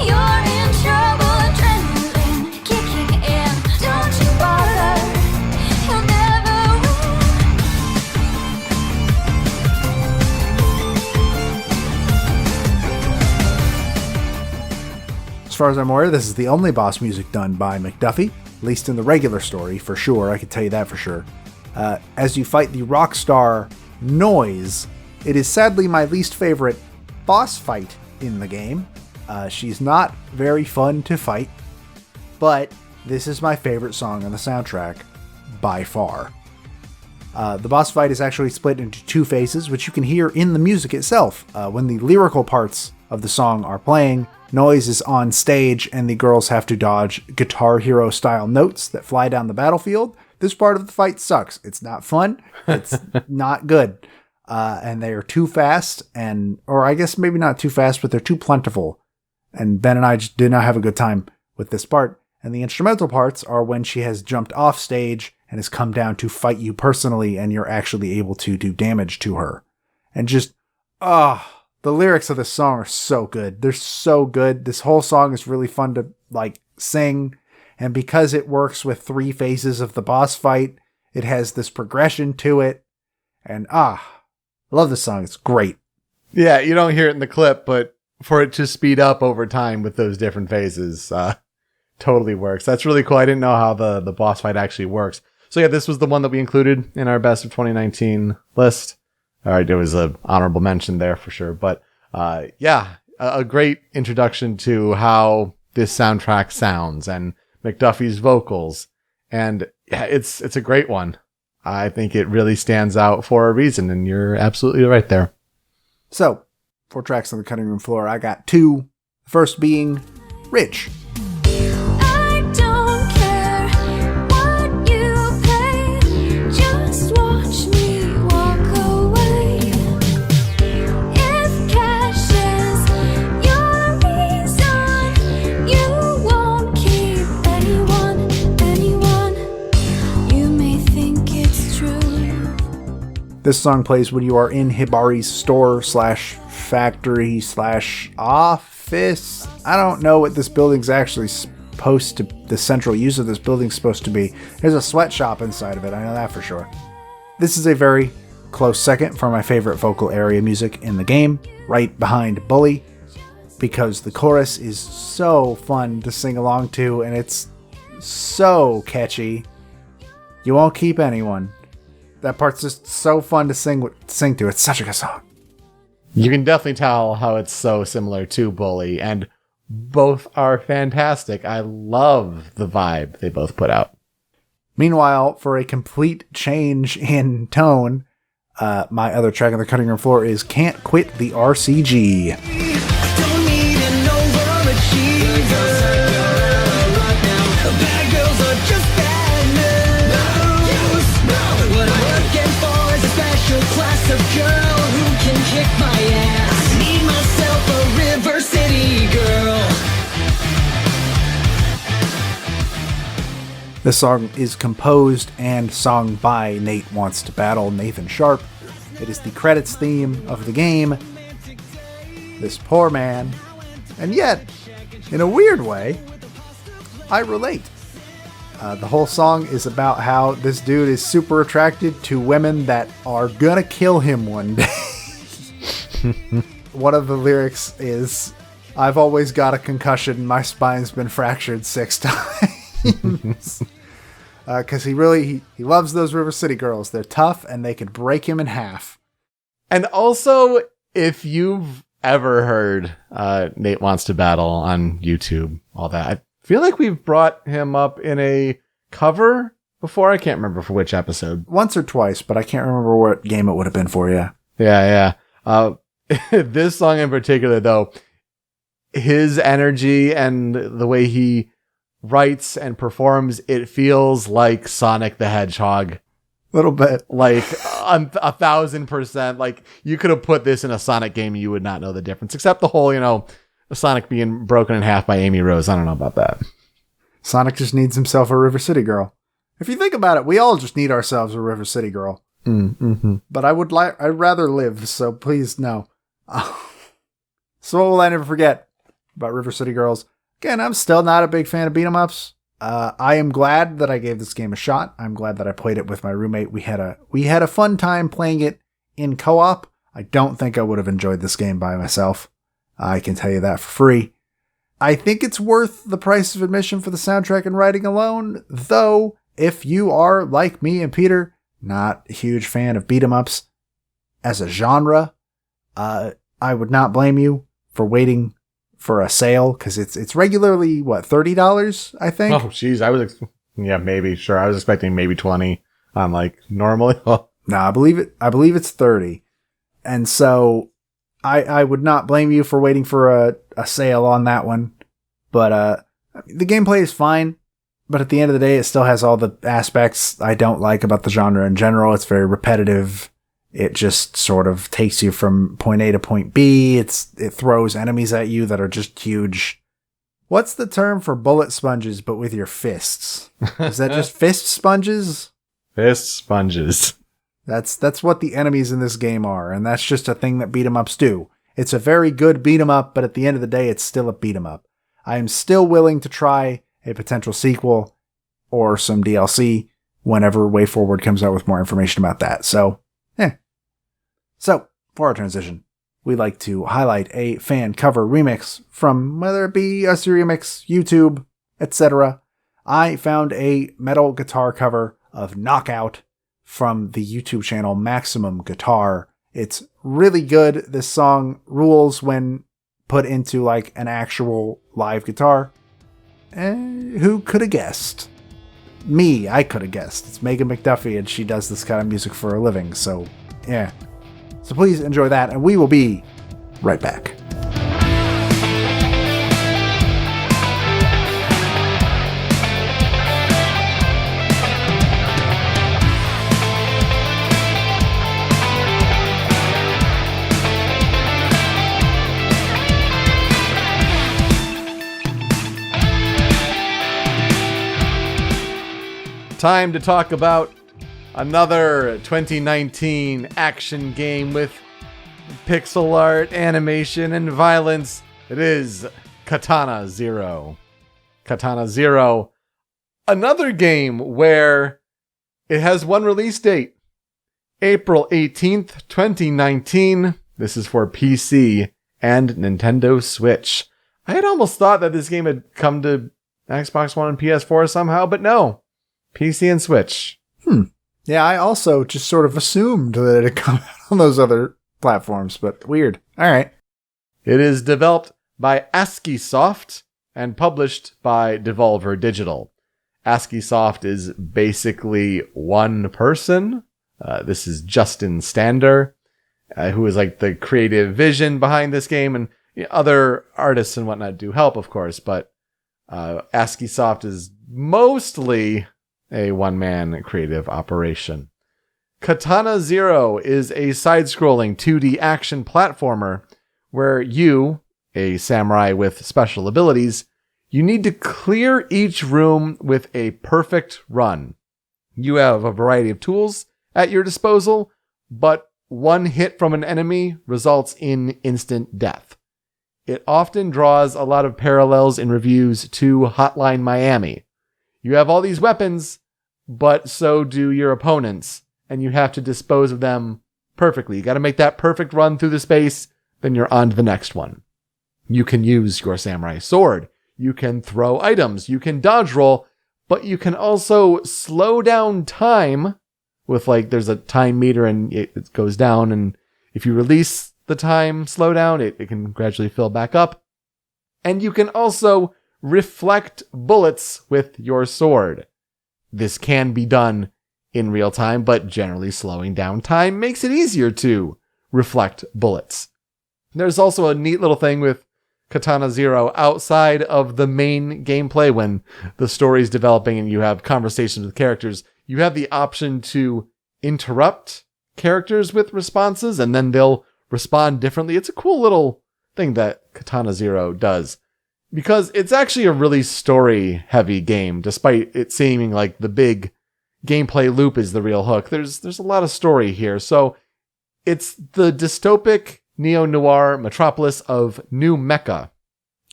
You're in trouble. Adrenaline kicking in. Don't you bother. You'll never win. As far as I'm aware, this is the only boss music done by McDuffie, at least in the regular story, for sure. I can tell you that for sure. as you fight the rock star Noise. It is sadly my least favorite boss fight in the game. She's not very fun to fight, but this is my favorite song on the soundtrack by far. The boss fight is actually split into two phases, which you can hear in the music itself. When the lyrical parts of the song are playing, Noise is on stage and the girls have to dodge Guitar Hero style notes that fly down the battlefield. This part of the fight sucks. It's not fun. It's not good. And they are too fast, or I guess maybe not too fast, but they're too plentiful. And Ben and I just did not have a good time with this part. And the instrumental parts are when she has jumped off stage and has come down to fight you personally, and you're actually able to do damage to her. And just, the lyrics of this song are so good. They're so good. This whole song is really fun to, sing. And because it works with three phases of the boss fight, it has this progression to it. And, I love this song. It's great. Yeah, you don't hear it in the clip, but for it to speed up over time with those different phases, totally works. That's really cool. I didn't know how the boss fight actually works. So yeah, this was the one that we included in our best of 2019 list. All right, there was an honorable mention there for sure. But a great introduction to how this soundtrack sounds and McDuffie's vocals. And yeah, it's a great one. I think it really stands out for a reason, and you're absolutely right there. So, 4 tracks on the cutting room floor. I got 2. The first being Rich. I don't care what you pay, just watch me walk away. If cash is your reason, you won't keep anyone. You may think it's true. This song plays when you are in Hibari's store / factory / office. I don't know what this building's actually supposed to, the central use of this building's supposed to be. There's a sweatshop inside of it, I know that for sure. This is a very close second for my favorite vocal area music in the game, right behind Bully, because the chorus is so fun to sing along to, and it's so catchy. You won't keep anyone. That part's just so fun to sing to. It's such a good song. You can definitely tell how it's so similar to Bully, and both are fantastic. I love the vibe they both put out. Meanwhile, for a complete change in tone, my other track on the cutting room floor is Can't Quit the RCG. Don't need an overachiever. Bad girls are just bad news. What I'm looking for is a special class of girl who can kick my ass. Need myself a River City girl. This song is composed and sung by Nate Wants to Battle, Nathan Sharp. It is the credits theme of the game. This poor man. And yet, in a weird way, I relate. The whole song is about how this dude is super attracted to women that are gonna kill him one day. One of the lyrics is, I've always got a concussion, my spine's been fractured 6 times. Because he loves those River City girls. They're tough and they could break him in half. And also, if you've ever heard Nate Wants to Battle on YouTube, all that, I feel like we've brought him up in a cover before. I can't remember for which episode. Once or twice, but I can't remember what game it would have been for you. Yeah. This song in particular, though, his energy and the way he writes and performs, it feels like Sonic the Hedgehog. A little bit. Like 1,000%. Like, you could have put this in a Sonic game and you would not know the difference. Except the whole, Sonic being broken in half by Amy Rose. I don't know about that. Sonic just needs himself a River City girl. If you think about it, we all just need ourselves a River City girl. Mm-hmm. But I'd rather live, so please no. So what will I never forget about River City girls? Again, I'm still not a big fan of beat-em-ups. I am glad that I gave this game a shot. I'm glad that I played it with my roommate. We had a fun time playing it in co-op. I don't think I would have enjoyed this game by myself. I can tell you that for free. I think it's worth the price of admission for the soundtrack and writing alone, though if you are like me and Peter, Not a huge fan of beat 'em ups as a genre. I would not blame you for waiting for a sale because it's regularly what, $30, I think. Oh, jeez, yeah, maybe, sure. I was expecting maybe 20 on like normally. No, I believe it's 30. And so I would not blame you for waiting for a sale on that one. But the gameplay is fine. But at the end of the day, it still has all the aspects I don't like about the genre in general. It's very repetitive. It just sort of takes you from point A to point B. It throws enemies at you that are just huge. What's the term for bullet sponges, but with your fists? Is that just fist sponges? Fist sponges. That's what the enemies in this game are, and that's just a thing that beat 'em ups do. It's a very good beat 'em up, but at the end of the day, it's still a beat 'em up. I am still willing to try a potential sequel or some DLC whenever Way Forward comes out with more information about that. So, So, for our transition, we like to highlight a fan cover remix from whether it be a Remix, YouTube, etc. I found a metal guitar cover of Knockout from the YouTube channel Maximum Guitar. It's really good. This song rules when put into like an actual live guitar. Who could have guessed? Me, I could have guessed. It's Megan McDuffie and she does this kind of music for a living, so yeah. So please enjoy that, and we will be right back. Time to talk about another 2019 action game with pixel art, animation, and violence. It is Katana Zero. Katana Zero, another game where it has one release date, April 18th, 2019. This is for PC and Nintendo Switch. I had almost thought that this game had come to Xbox One and PS4 somehow, but no. PC and Switch. Yeah, I also just sort of assumed that it had come out on those other platforms, but weird. All right. It is developed by ASCII Soft and published by Devolver Digital. ASCII Soft is basically one person. This is Justin Stander, who is like the creative vision behind this game, and other artists and whatnot do help, of course, but ASCII Soft is mostly a one-man creative operation. Katana Zero is a side-scrolling 2D action platformer where you, a samurai with special abilities, you need to clear each room with a perfect run. You have a variety of tools at your disposal, but one hit from an enemy results in instant death. It often draws a lot of parallels in reviews to Hotline Miami. You have all these weapons, but so do your opponents, and you have to dispose of them perfectly. You got to make that perfect run through the space, then you're on to the next one. You can use your samurai sword. You can throw items. You can dodge roll, but you can also slow down time with there's a time meter and it goes down, and if you release the time slowdown, it can gradually fill back up. And you can also reflect bullets with your sword. This can be done in real time, but generally slowing down time makes it easier to reflect bullets. There's also a neat little thing with Katana Zero outside of the main gameplay when the story's developing and you have conversations with characters. You have the option to interrupt characters with responses and then they'll respond differently. It's a cool little thing that Katana Zero does, because it's actually a really story-heavy game, despite it seeming like the big gameplay loop is the real hook. There's a lot of story here. So it's the dystopic neo-noir metropolis of New Mecca,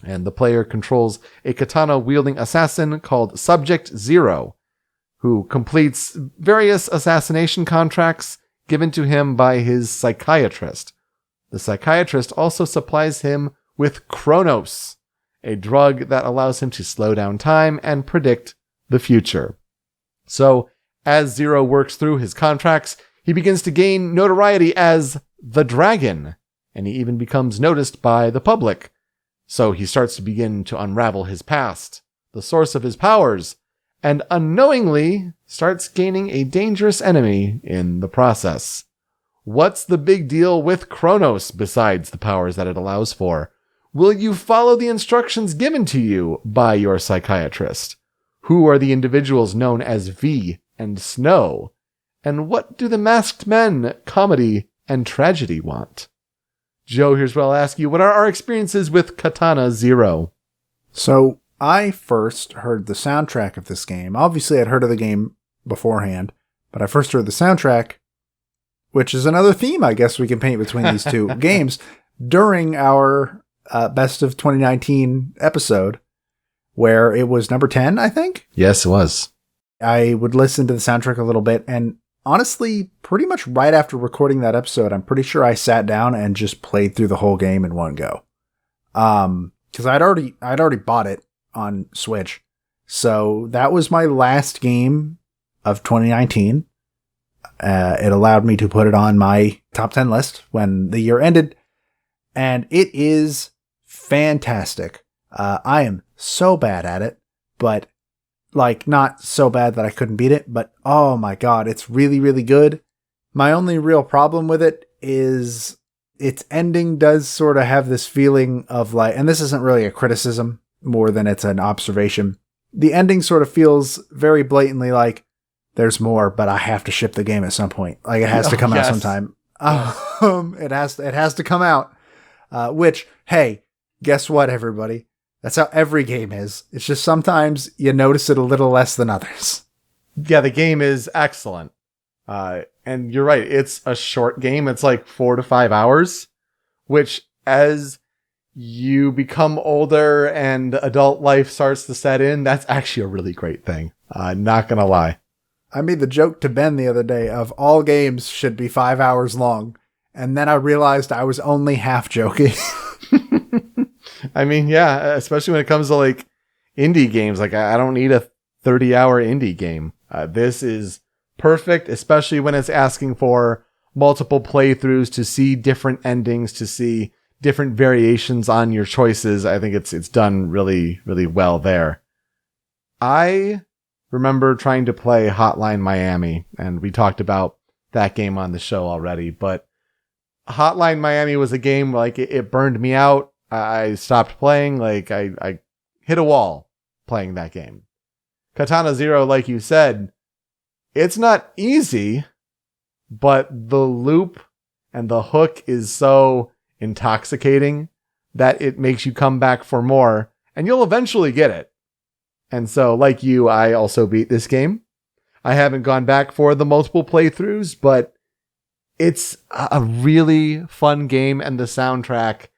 and the player controls a katana-wielding assassin called Subject Zero, who completes various assassination contracts given to him by his psychiatrist. The psychiatrist also supplies him with Chronos, a drug that allows him to slow down time and predict the future. So, As Zero works through his contracts, he begins to gain notoriety as the Dragon, and he even becomes noticed by the public. So he starts to begin to unravel his past, the source of his powers, and unknowingly starts gaining a dangerous enemy in the process. What's the big deal with Kronos besides the powers that it allows for? Will you follow the instructions given to you by your psychiatrist? Who are the individuals known as V and Snow? And what do the masked men, comedy, and tragedy want? Joe, here's what I'll ask you. What are our experiences with Katana Zero? So I first heard the soundtrack of this game. Obviously, I'd heard of the game beforehand, but I first heard the soundtrack, which is another theme I guess we can paint between these two games, during our Best of 2019 episode, where it was number 10, I think? Yes, it was. I would listen to the soundtrack a little bit, and honestly, pretty much right after recording that episode, I'm pretty sure I sat down and just played through the whole game in one go. Because I'd already bought it on Switch. So that was my last game of 2019. It allowed me to put it on my top 10 list when the year ended. And it is fantastic. I am so bad at it, but like not so bad that I couldn't beat it, but oh my God, it's really, really good. My only real problem with it is its ending does sort of have this feeling of like, and this isn't really a criticism more than it's an observation. The ending sort of feels very blatantly like there's more, but I have to ship the game at some point. Like it has to come out sometime. It has to come out. Which, hey, guess what, everybody? That's how every game is. It's just sometimes you notice it a little less than others. Yeah, the game is excellent. And you're right. It's a short game. It's like 4 to 5 hours, which as you become older and adult life starts to set in, that's actually a really great thing. Not gonna lie. I made the joke to Ben the other day of all games should be 5 hours long. And then I realized I was only half joking. I mean, yeah, especially when it comes to like indie games. Like I don't need a 30-hour indie game. This is perfect, especially when it's asking for multiple playthroughs to see different endings, to see different variations on your choices. I think it's done really, really well there. I remember trying to play Hotline Miami, and we talked about that game on the show already, but Hotline Miami was a game like it burned me out. I stopped playing. Like I hit a wall playing that game. Katana Zero, like you said, it's not easy, but the loop and the hook is so intoxicating that it makes you come back for more, and you'll eventually get it. And so, like you, I also beat this game. I haven't gone back for the multiple playthroughs, but it's a really fun game, and the soundtrack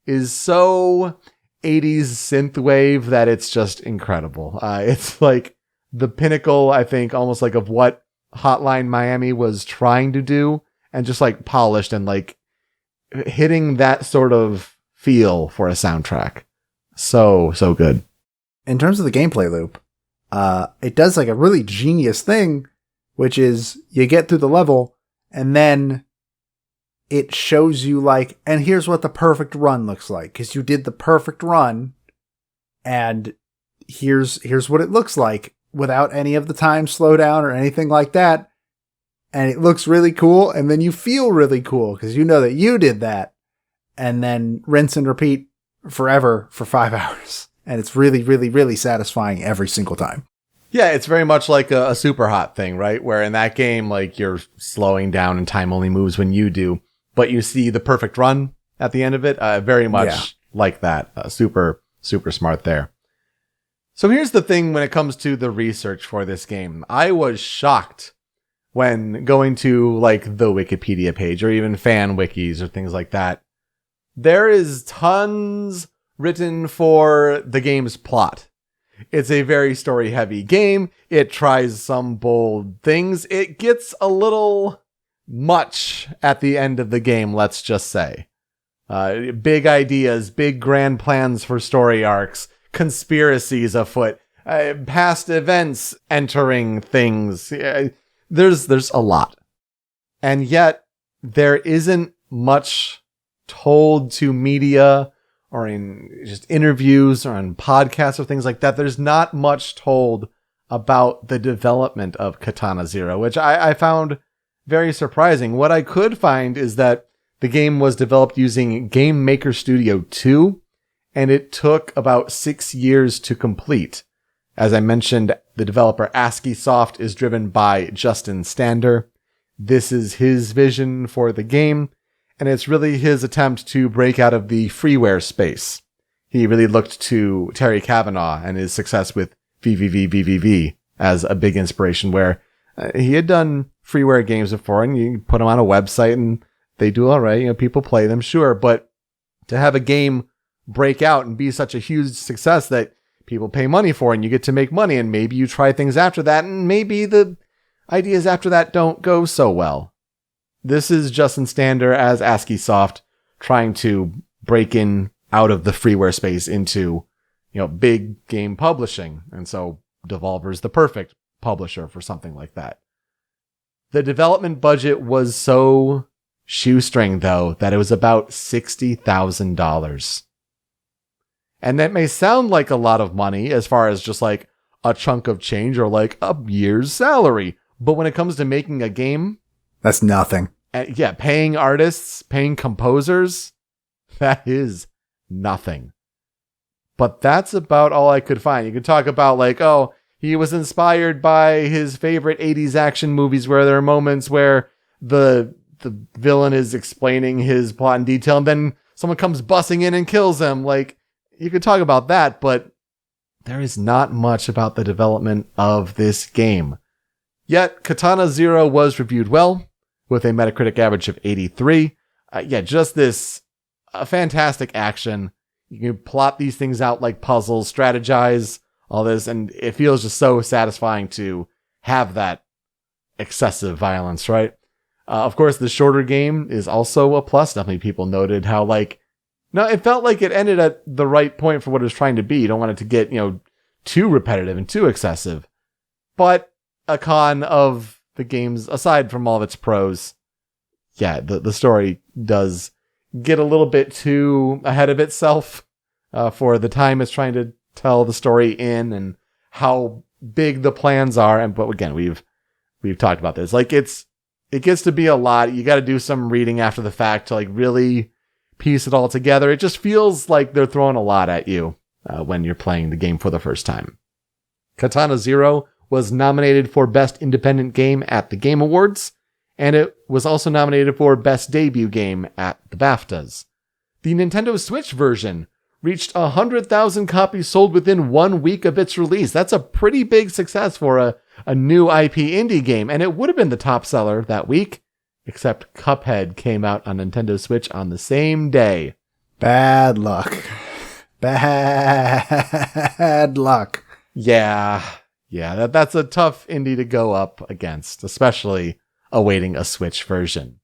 is so 80s synthwave that it's just incredible. It's like the pinnacle, I think, almost like of what Hotline Miami was trying to do, and just like polished and like hitting that sort of feel for a soundtrack. So good. In terms of the gameplay loop, it does like a really genius thing, which is you get through the level and then it shows you like, and here's what the perfect run looks like, because you did the perfect run, and here's what it looks like without any of the time slowdown or anything like that. And it looks really cool, and then you feel really cool because you know that you did that, and then rinse and repeat forever for 5 hours. And it's really, really, really satisfying every single time. Yeah, it's very much like a super hot thing, right? Where in that game, like you're slowing down and time only moves when you do, but you see the perfect run at the end of it. Very much like that. Super, super smart there. So here's the thing when it comes to the research for this game. I was shocked when going to like the Wikipedia page or even fan wikis or things like that. There is tons written for the game's plot. It's a very story heavy game. It tries some bold things. It gets a little much at the end of the game, let's just say. Big ideas, big grand plans for story arcs, conspiracies afoot. past events entering things. There's a lot. And yet there isn't much told to media or in just interviews or on podcasts or things like that. There's not much told about the development of Katana Zero, which I found very surprising. What I could find is that the game was developed using Game Maker Studio 2, and it took about 6 years to complete. As I mentioned, the developer ASCII Soft is driven by Justin Stander. This is his vision for the game, and it's really his attempt to break out of the freeware space. He really looked to Terry Kavanaugh and his success with VVV as a big inspiration, where he had done freeware games before, and you put them on a website and they do all right. You know, people play them, sure, but to have a game break out and be such a huge success that people pay money for and you get to make money, and maybe you try things after that, and maybe the ideas after that don't go so well. This is Justin Stander as ASCII Soft trying to break in out of the freeware space into, big game publishing. And so Devolver's the perfect publisher for something like that. The development budget was so shoestring, though, that it was about $60,000. And that may sound like a lot of money as far as just like a chunk of change or like a year's salary. But when it comes to making a game, that's nothing. Paying artists, paying composers, that is nothing. But that's about all I could find. You could talk about like, oh, he was inspired by his favorite 80s action movies where there are moments where the villain is explaining his plot in detail and then someone comes busting in and kills him. Like, you could talk about that, but there is not much about the development of this game. Yet, Katana Zero was reviewed well, with a Metacritic average of 83. Just this fantastic action. You can plot these things out like puzzles, strategize, all this, and it feels just so satisfying to have that excessive violence, right? Of course, the shorter game is also a plus. Definitely people noted how, it felt like it ended at the right point for what it was trying to be. You don't want it to get, too repetitive and too excessive. But a con of the games, aside from all of its pros, the story does get a little bit too ahead of itself for the time it's trying to tell the story in and how big the plans are. But again, we've talked about this. It gets to be a lot. You got to do some reading after the fact to really piece it all together. It just feels like they're throwing a lot at you when you're playing the game for the first time. Katana Zero was nominated for Best Independent Game at the Game Awards, and it was also nominated for Best Debut Game at the BAFTAs. The Nintendo Switch version reached 100,000 copies sold within 1 week of its release. That's a pretty big success for a new IP indie game, and it would have been the top seller that week, except Cuphead came out on Nintendo Switch on the same day. Bad luck. Bad luck. Yeah, that's a tough indie to go up against, especially awaiting a Switch version.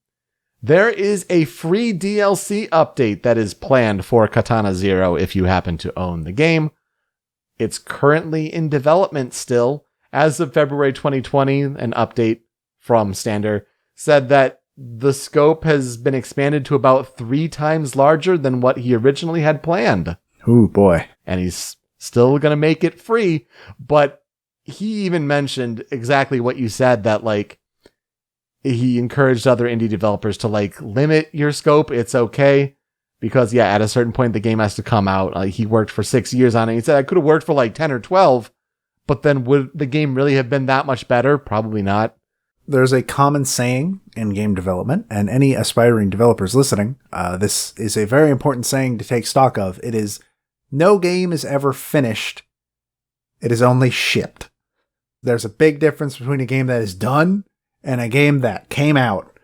There is a free DLC update that is planned for Katana Zero if you happen to own the game. It's currently in development still. As of February 2020, an update from Stander said that the scope has been expanded to about 3 times larger than what he originally had planned. Ooh, boy. And he's still going to make it free, but he even mentioned exactly what you said, that he encouraged other indie developers to limit your scope. It's okay. Because at a certain point, the game has to come out. He worked for 6 years on it. He said, I could have worked for 10 or 12, but then would the game really have been that much better? Probably not. There's a common saying in game development, and any aspiring developers listening, this is a very important saying to take stock of. It is, no game is ever finished. It is only shipped. There's a big difference between a game that is done and a game that came out.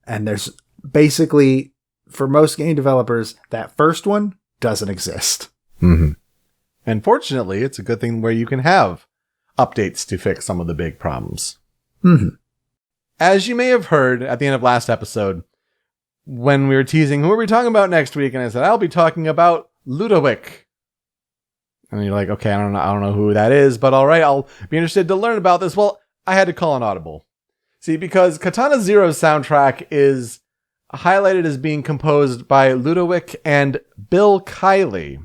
And there's basically, for most game developers, that first one doesn't exist. Mm-hmm. And fortunately, it's a good thing where you can have updates to fix some of the big problems. Mm-hmm. As you may have heard at the end of last episode, when we were teasing who are we talking about next week, and I said, I'll be talking about Ludowick. And you're like, okay, I don't know who that is, but all right, I'll be interested to learn about this. Well, I had to call an audible. See, because Katana Zero's soundtrack is highlighted as being composed by Ludovic and Bill Kiley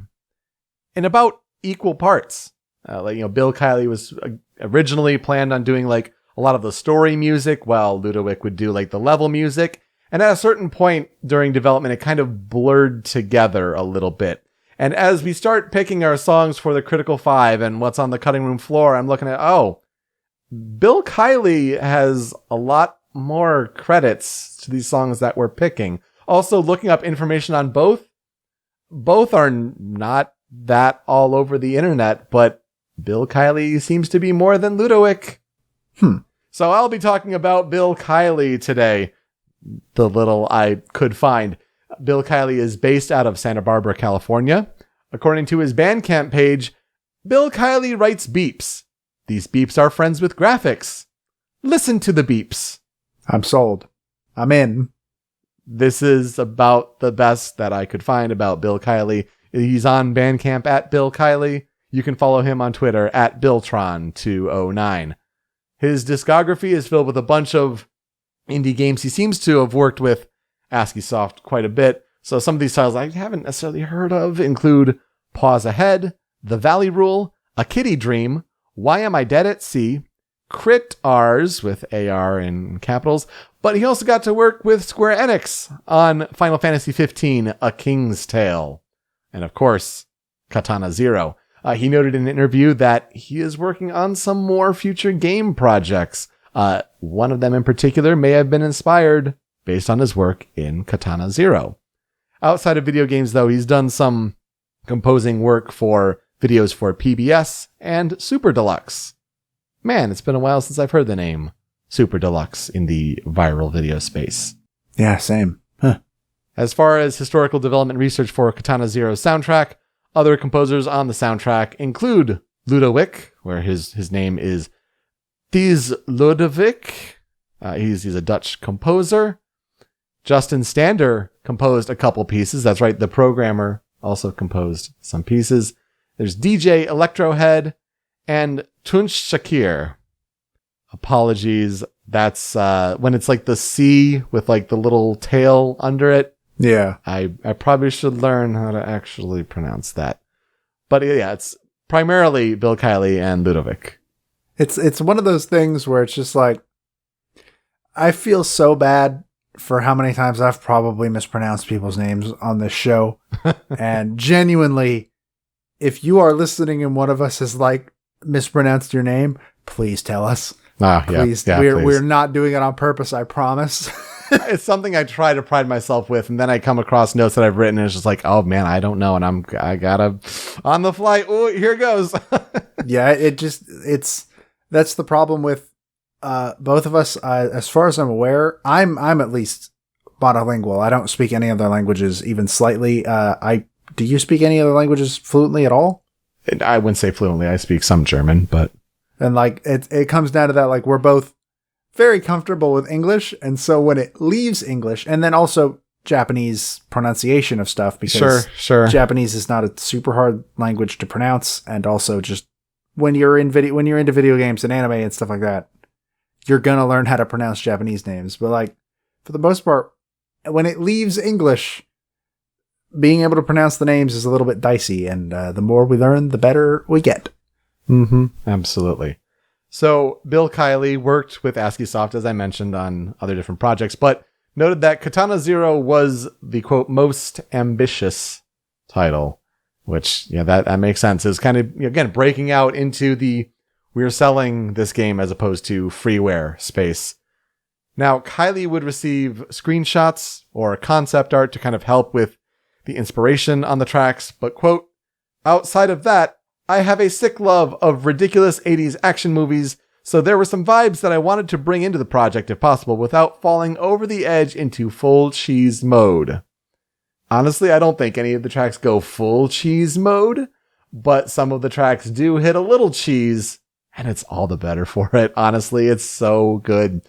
in about equal parts. Bill Kiley was originally planned on doing like a lot of the story music, while Ludovic would do like the level music. And at a certain point during development, it kind of blurred together a little bit. And as we start picking our songs for the Critical 5 and what's on the cutting room floor, I'm looking at, Bill Kiley has a lot more credits to these songs that we're picking. Also, looking up information on both are not that all over the internet, but Bill Kiley seems to be more than Ludovic. So I'll be talking about Bill Kiley today. The little I could find. Bill Kiley is based out of Santa Barbara, California. According to his Bandcamp page, Bill Kiley writes beeps. These beeps are friends with graphics. Listen to the beeps. I'm sold. I'm in. This is about the best that I could find about Bill Kiley. He's on Bandcamp at Bill Kiley. You can follow him on Twitter at Billtron209. His discography is filled with a bunch of indie games. He seems to have worked with ASCII Soft quite a bit. So some of these titles I haven't necessarily heard of include Pause Ahead, The Valley Rule, A Kitty Dream, Why Am I Dead at Sea, Crit R's with AR in capitals, but he also got to work with Square Enix on Final Fantasy XV, A King's Tale, and of course, Katana Zero. He noted in an interview that he is working on some more future game projects. One of them in particular may have been inspired based on his work in Katana Zero. Outside of video games, though, he's done some composing work for videos for PBS and Super Deluxe. Man, it's been a while since I've heard the name Super Deluxe in the viral video space. Yeah, same. As far as historical development research for Katana Zero's soundtrack, other composers on the soundtrack include Ludovic, where his name is Thies Ludovic. He's a Dutch composer. Justin Stander composed a couple pieces. That's right, the programmer also composed some pieces. There's DJ Electrohead and Tunç Shakir. Apologies. That's when it's like the C with like the little tail under it. Yeah. I probably should learn how to actually pronounce that. But yeah, it's primarily Bill Kiley and Ludovic. It's one of those things where it's just like, I feel so bad for how many times I've probably mispronounced people's names on this show. And genuinely, if you are listening and one of us has like mispronounced your name, please tell us. Please. Yeah, we're not doing it on purpose, I promise. It's something I try to pride myself with, and then I come across notes that I've written, and it's just like, oh man, I don't know, and I gotta on the fly. Oh, here goes. Yeah, that's the problem with both of us. As far as I'm aware, I'm at least monolingual. I don't speak any other languages even slightly. Do you speak any other languages fluently at all? I wouldn't say fluently. I speak some German, but and like it comes down to that. Like we're both very comfortable with English, and so when it leaves English, and then also Japanese pronunciation of stuff, because sure. Japanese is not a super hard language to pronounce, and also just when you're into video games and anime and stuff like that, you're gonna learn how to pronounce Japanese names. But like for the most part, when it leaves English, being able to pronounce the names is a little bit dicey, and the more we learn, the better we get. Mm-hmm. Absolutely. So Bill Kiley worked with ASCII Soft, as I mentioned, on other different projects, but noted that Katana Zero was the, quote, most ambitious title, which, yeah, that makes sense. It was kind of, again, breaking out into the we're selling this game as opposed to freeware space. Now, Kiley would receive screenshots or concept art to kind of help with the inspiration on the tracks, but, quote, outside of that, I have a sick love of ridiculous 80s action movies, so there were some vibes that I wanted to bring into the project if possible without falling over the edge into full cheese mode. Honestly, I don't think any of the tracks go full cheese mode, but some of the tracks do hit a little cheese, and it's all the better for it. Honestly, it's so good.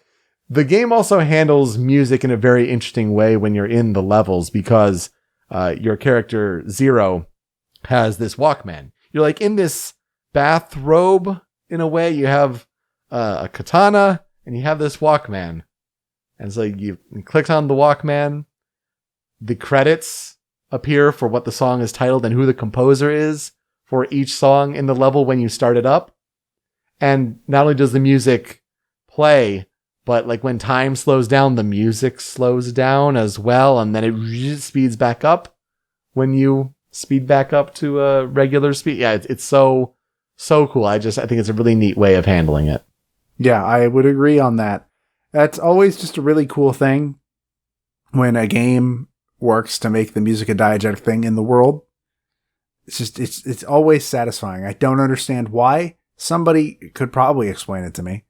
The game also handles music in a very interesting way when you're in the levels, because your character, Zero, has this Walkman. you're like in this bathrobe in a way. You have a katana and you have this Walkman. And so you click on the Walkman, the credits appear for what the song is titled and who the composer is for each song in the level when you start it up. And not only does the music play, but like when time slows down, the music slows down as well. And then it speeds back up when you speed back up to a regular speed. Yeah, it's so cool. I think it's a really neat way of handling it. Yeah, I would agree on that. That's always just a really cool thing when a game works to make the music a diegetic thing in the world. It's always satisfying. I don't understand why. Somebody could probably explain it to me,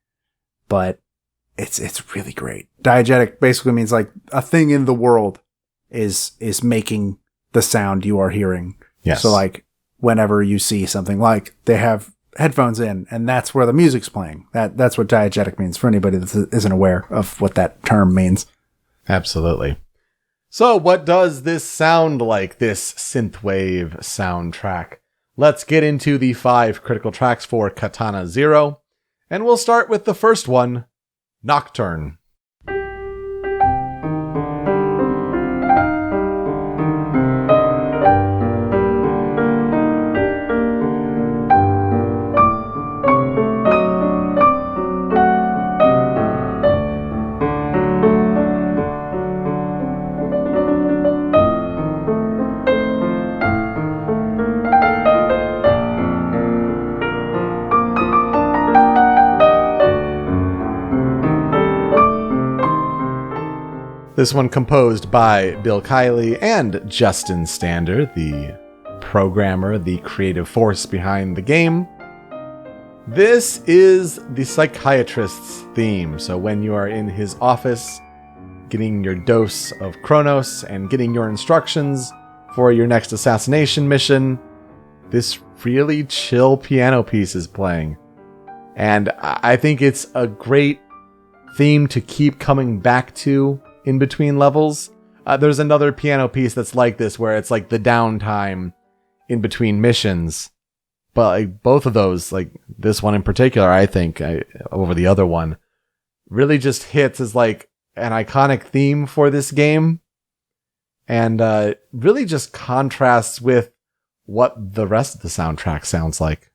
but it's really great. Diegetic basically means like a thing in the world is making the sound you are hearing. Yes. So like whenever you see something like they have headphones in and that's where the music's playing. That's what diegetic means for anybody that isn't aware of what that term means. Absolutely. So what does this sound like, this synthwave soundtrack? Let's get into the 5 critical tracks for Katana Zero. And we'll start with the first one, Nocturne. This one composed by Bill Kiley and Justin Stander, the programmer, the creative force behind the game. This is the psychiatrist's theme. So when you are in his office, getting your dose of Kronos and getting your instructions for your next assassination mission, this really chill piano piece is playing. And I think it's a great theme to keep coming back to in between levels. There's another piano piece that's like this, where it's like the downtime in between missions. But like both of those, like this one in particular, I think over the other one, really just hits as like an iconic theme for this game, and really just contrasts with what the rest of the soundtrack sounds like.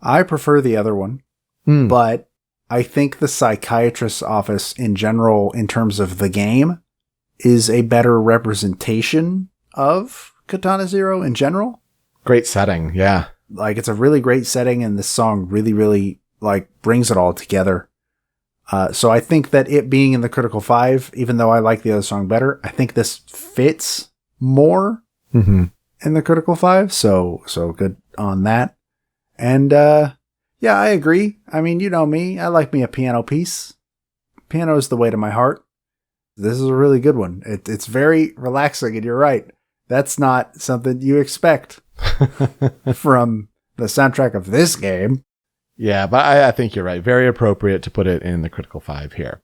I prefer the other one, but I think the psychiatrist's office in general, in terms of the game, is a better representation of Katana Zero in general. Great setting, yeah. Like, it's a really great setting, and this song really, really, like, brings it all together. So I think that it being in the Critical 5, even though I like the other song better, I think this fits more in the Critical 5, so good on that. And, yeah, I agree. I mean, you know me. I like me a piano piece. Piano is the way to my heart. This is a really good one. It's very relaxing, and you're right. That's not something you expect from the soundtrack of this game. Yeah, but I think you're right. Very appropriate to put it in the Critical 5 here.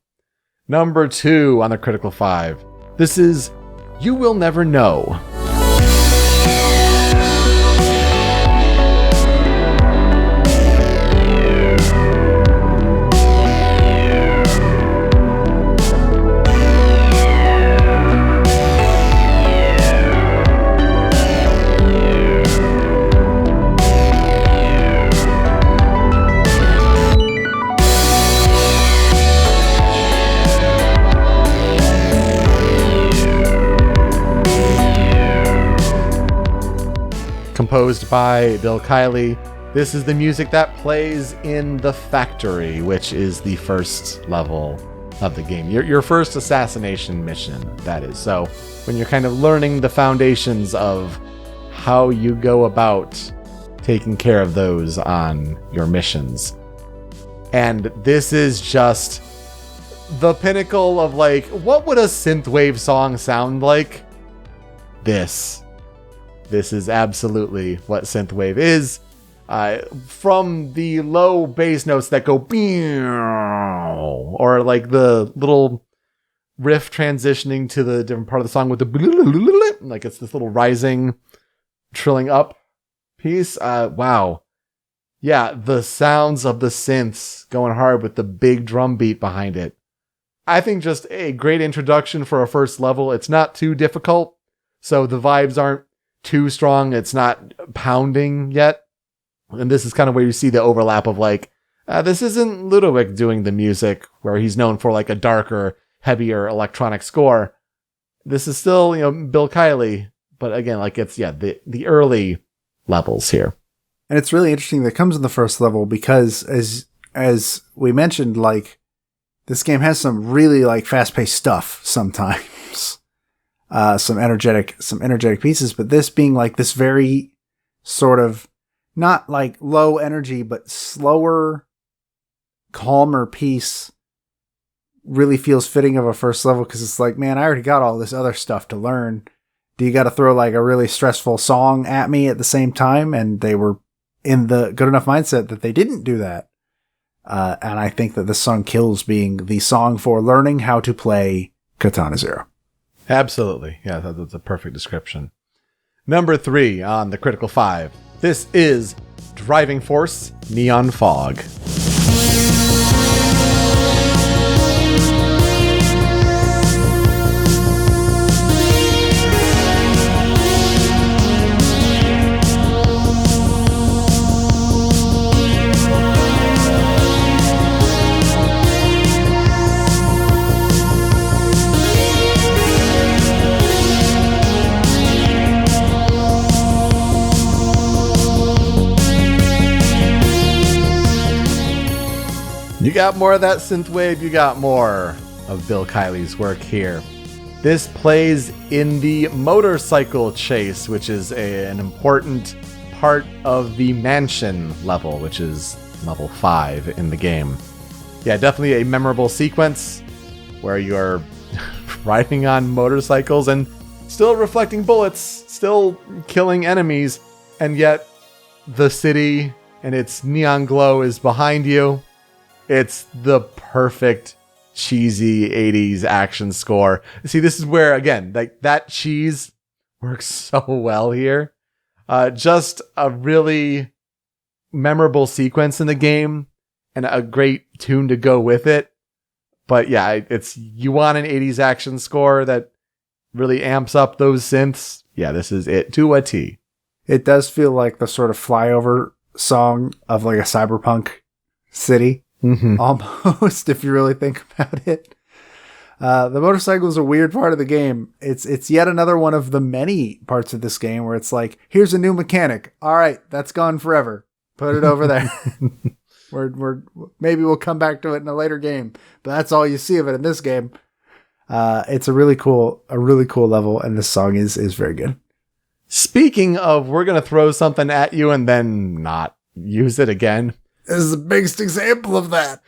Number 2 on the Critical 5. This is You Will Never Know. Composed by Bill Kiley. This is the music that plays in the factory, which is the first level of the game. Your first assassination mission, that is. So when you're kind of learning the foundations of how you go about taking care of those on your missions. And this is just the pinnacle of like, what would a synthwave song sound like? This is absolutely what synthwave is. From the low bass notes that go or like the little riff transitioning to the different part of the song with the like it's this little rising, trilling up piece. Wow. Yeah, the sounds of the synths going hard with the big drum beat behind it. I think just a great introduction for a first level. It's not too difficult, so the vibes aren't too strong. It's not pounding yet. And this is kind of where you see the overlap of like, this isn't Ludowick doing the music where he's known for like a darker, heavier electronic score. This is still, Bill Kiley, but again, like it's, the early levels here. And it's really interesting that it comes in the first level because as we mentioned, like this game has some really like fast-paced stuff sometimes. Some energetic pieces, but this being like this very sort of not like low energy, but slower, calmer piece really feels fitting of a first level because it's like, man, I already got all this other stuff to learn. Do you got to throw like a really stressful song at me at the same time? And they were in the good enough mindset that they didn't do that. And I think that this song kills being the song for learning how to play Katana Zero. Absolutely. Yeah, that's a perfect description. Number 3 on the Critical 5. This is Driving Force Neon Fog. You got more of that synthwave, you got more of Bill Kiley's work here. This plays in the motorcycle chase, which is an important part of the mansion level, which is level 5 in the game. Yeah, definitely a memorable sequence where you're riding on motorcycles and still reflecting bullets, still killing enemies, and yet the city and its neon glow is behind you. It's the perfect cheesy 80s action score. See, this is where, again, like that cheese works so well here. Just a really memorable sequence in the game and a great tune to go with it. But yeah, you want an 80s action score that really amps up those synths. Yeah, this is it to a T. It does feel like the sort of flyover song of like a cyberpunk city. Mm-hmm. Almost, if you really think about it. The motorcycle is a weird part of the game. It's yet another one of the many parts of this game where it's like, here's a new mechanic. All right, that's gone forever. Put it over there. Maybe we'll come back to it in a later game, but that's all you see of it in this game. It's a really cool level, and this song is very good. Speaking of, we're gonna throw something at you and then not use it again. This is the biggest example of that.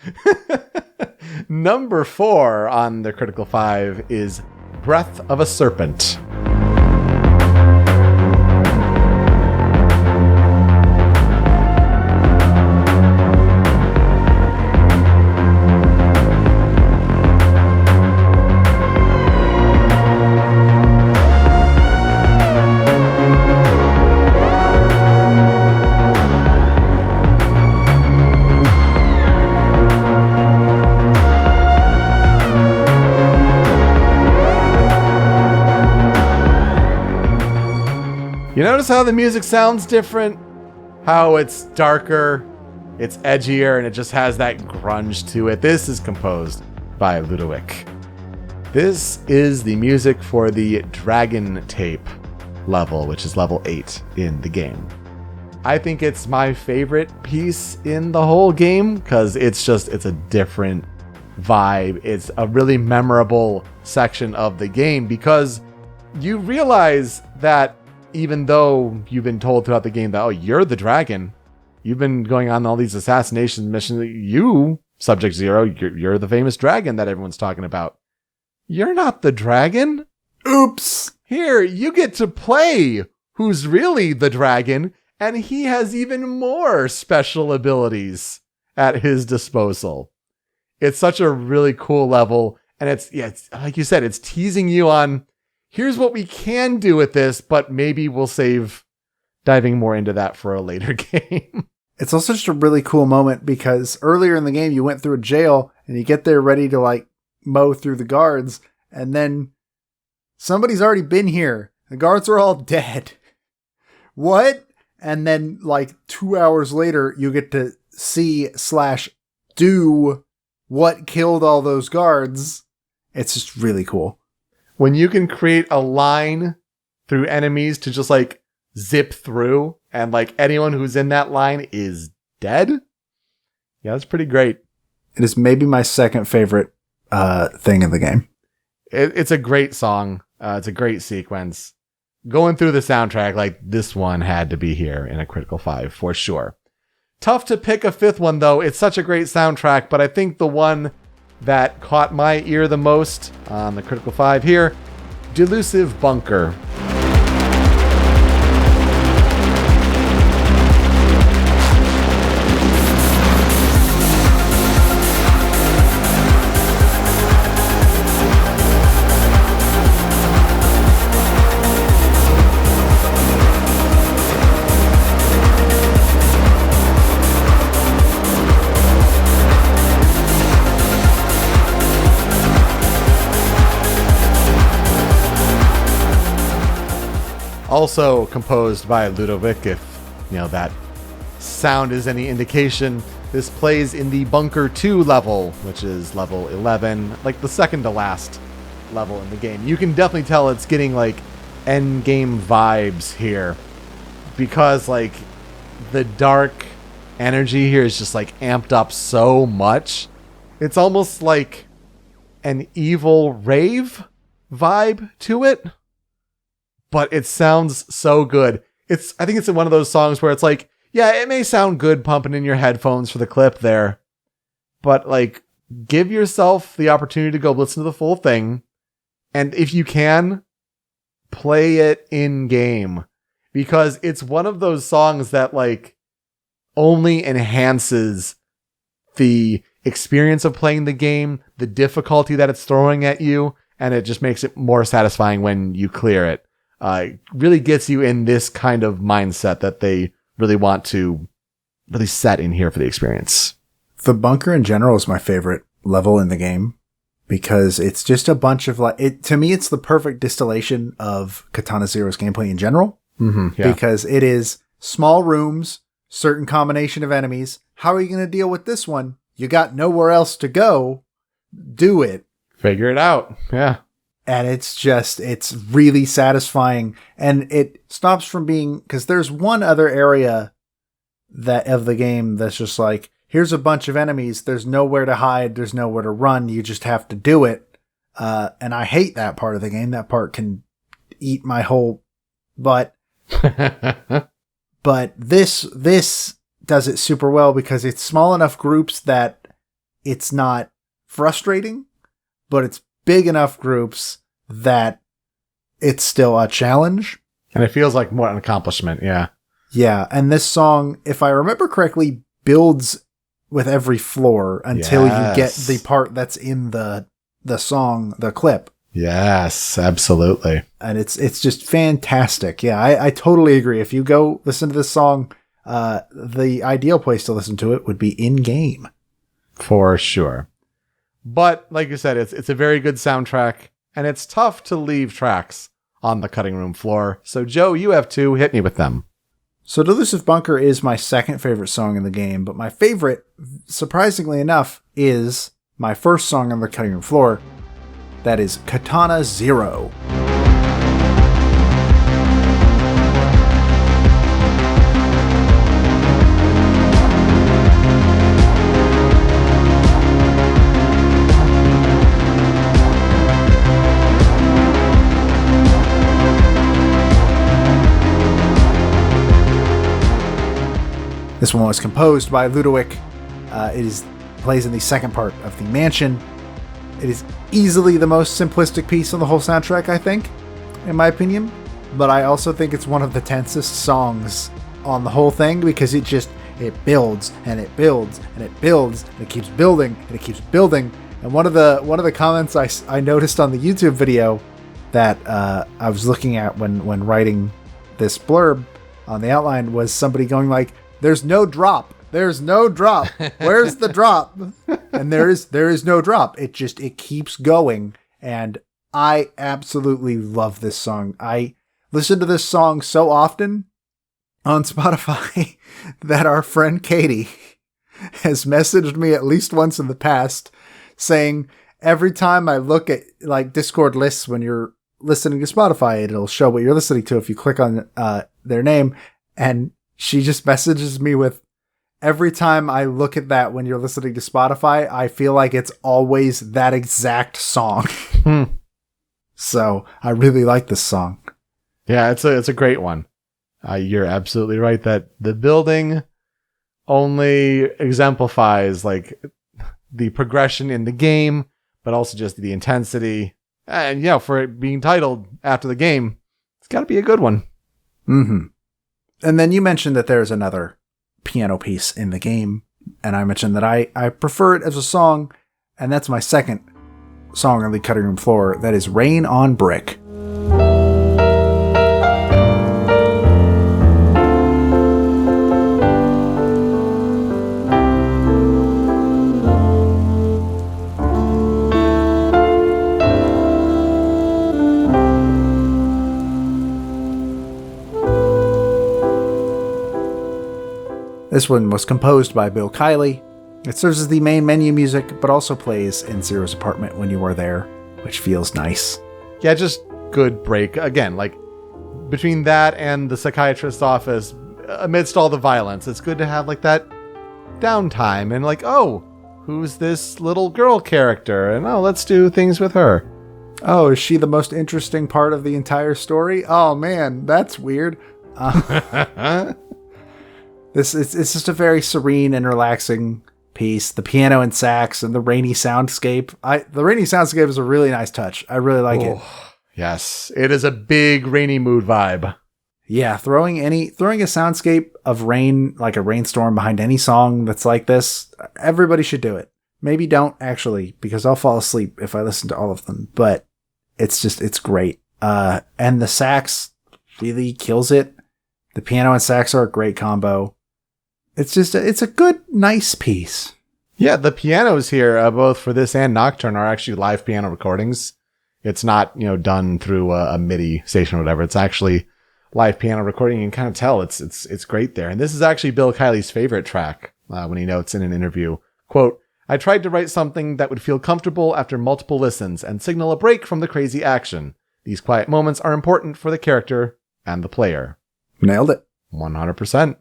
Number 4 on the Critical 5 is Breath of a Serpent. You notice how the music sounds different? How it's darker, it's edgier, and it just has that grunge to it. This is composed by Ludowick. This is the music for the Dragon Tape level, which is level 8 in the game. I think it's my favorite piece in the whole game because it's a different vibe. It's a really memorable section of the game because you realize that even though you've been told throughout the game that, oh, you're the dragon, you've been going on all these assassination missions, you, Subject Zero, you're the famous dragon that everyone's talking about. You're not the dragon. Oops. Here, you get to play who's really the dragon, and he has even more special abilities at his disposal. It's such a really cool level, and it's like you said, it's teasing you on, here's what we can do with this, but maybe we'll save diving more into that for a later game. It's also just a really cool moment because earlier in the game, you went through a jail and you get there ready to like mow through the guards. And then somebody's already been here. The guards are all dead. What? And then like 2 hours later, you get to see/do what killed all those guards. It's just really cool. When you can create a line through enemies to just like zip through and like anyone who's in that line is dead. Yeah, that's pretty great. It is maybe my second favorite thing in the game. It's a great song. It's a great sequence. Going through the soundtrack, like this one had to be here in a Critical 5 for sure. Tough to pick a fifth one though. It's such a great soundtrack, but I think the one that caught my ear the most on the Critical 5 here, Delusive Bunker. Also composed by Ludovic, if you know that sound is any indication. This plays in the Bunker 2 level, which is level 11, like the second to last level in the game. You can definitely tell it's getting like end game vibes here because like the dark energy here is just like amped up so much. It's almost like an evil rave vibe to it. But it sounds so good. I think it's one of those songs where it's like, yeah, it may sound good pumping in your headphones for the clip there, but like, give yourself the opportunity to go listen to the full thing. And if you can, play it in game because it's one of those songs that like only enhances the experience of playing the game, the difficulty that it's throwing at you, and it just makes it more satisfying when you clear it. Really gets you in this kind of mindset that they really want to really set in here for the experience. The bunker in general is my favorite level in the game because it's just a bunch of to me, it's the perfect distillation of Katana Zero's gameplay in general. Mm-hmm, yeah. Because it is small rooms, certain combination of enemies. How are you going to deal with this one? You got nowhere else to go. Do it. Figure it out. Yeah. And it's really satisfying. And it stops from being, because there's one other area of the game that's just like, here's a bunch of enemies. There's nowhere to hide. There's nowhere to run. You just have to do it. And I hate that part of the game. That part can eat my whole butt. But this does it super well because it's small enough groups that it's not frustrating, but it's big enough groups that it's still a challenge. And it feels like more an accomplishment, yeah. Yeah, and this song, if I remember correctly, builds with every floor until you get the part that's in the song, the clip. Yes, absolutely. And it's just fantastic. Yeah, I totally agree. If you go listen to this song, the ideal place to listen to it would be in-game. For sure. But like you said, it's a very good soundtrack, and it's tough to leave tracks on the cutting room floor. So Joe, you have two. Hit me with them. So Delusive Bunker is my second favorite song in the game, but my favorite, surprisingly enough, is my first song on the cutting room floor. That is Katana Zero. This one was composed by Ludovic. It plays in the second part of the mansion. It is easily the most simplistic piece on the whole soundtrack, I think, in my opinion. But I also think it's one of the tensest songs on the whole thing because it builds and it builds and it builds and it keeps building and it keeps building. And one of the comments I noticed on the YouTube video that I was looking at when writing this blurb on the outline was somebody going like, "There's no drop. There's no drop. Where's the drop?" And there is no drop. It keeps going. And I absolutely love this song. I listen to this song so often on Spotify that our friend Katie has messaged me at least once in the past saying, every time I look at like Discord lists when you're listening to Spotify, it'll show what you're listening to if you click on their name. And she just messages me with, every time I look at that when you're listening to Spotify, I feel like it's always that exact song. So I really like this song. Yeah, it's a great one. You're absolutely right that the building only exemplifies like the progression in the game, but also just the intensity. And yeah, for it being titled after the game, it's got to be a good one. Mm-hmm. And then you mentioned that there's another piano piece in the game, and I mentioned that I prefer it as a song, and that's my second song on the cutting room floor. That is Rain on Brick. This one was composed by Bill Kiley. It serves as the main menu music, but also plays in Zero's apartment when you are there, which feels nice. Yeah, just good break. Again, like between that and the psychiatrist's office, amidst all the violence, it's good to have like that downtime and like, oh, who's this little girl character? And oh, let's do things with her. Oh, is she the most interesting part of the entire story? Oh man, that's weird. It's just a very serene and relaxing piece. The piano and sax and the rainy soundscape. The rainy soundscape is a really nice touch. I really like it. Yes, it is a big rainy mood vibe. Yeah, throwing a soundscape of rain, like a rainstorm behind any song that's like this, everybody should do it. Maybe don't actually, because I'll fall asleep if I listen to all of them, but it's great. And the sax really kills it. The piano and sax are a great combo. It's a good, nice piece. Yeah, the pianos here, both for this and Nocturne, are actually live piano recordings. It's not, done through a MIDI station or whatever. It's actually live piano recording. You can kind of tell it's great there. And this is actually Bill Kiley's favorite track when he notes in an interview, quote, "I tried to write something that would feel comfortable after multiple listens and signal a break from the crazy action. These quiet moments are important for the character and the player." Nailed it. 100%.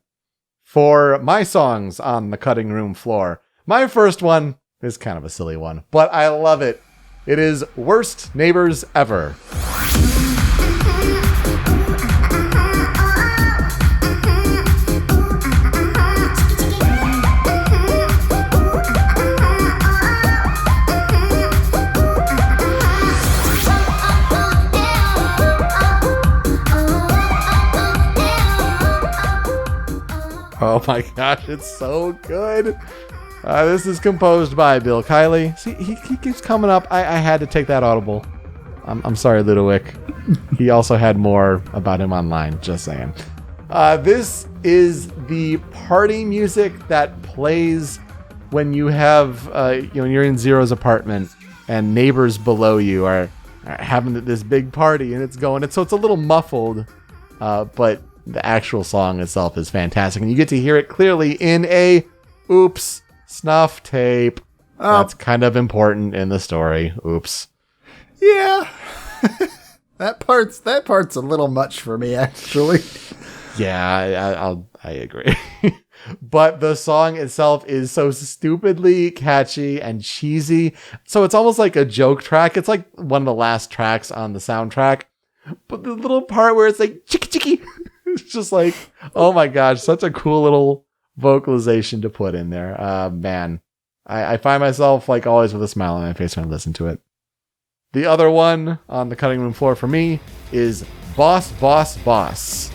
For my songs on the cutting room floor, my first one is kind of a silly one, but I love it. It is Worst Neighbors Ever. Oh my gosh, it's so good. This is composed by Bill Kiley. See, he keeps coming up. I had to take that audible. I'm sorry, Ludowick. He also had more about him online, just saying. This is the party music that plays when you have, when you're in Zero's apartment and neighbors below you are having this big party and it's going. So it's a little muffled, but the actual song itself is fantastic. And you get to hear it clearly in a oops snuff tape. That's kind of important in the story. Oops. Yeah. That part's a little much for me, actually. Yeah, I agree. But the song itself is so stupidly catchy and cheesy. So it's almost like a joke track. It's like one of the last tracks on the soundtrack. But the little part where it's like chicky chicky, it's just like, oh my gosh, such a cool little vocalization to put in there. Man, I find myself like always with a smile on my face when I listen to it. The other one on the cutting room floor for me is Boss, Boss, Boss.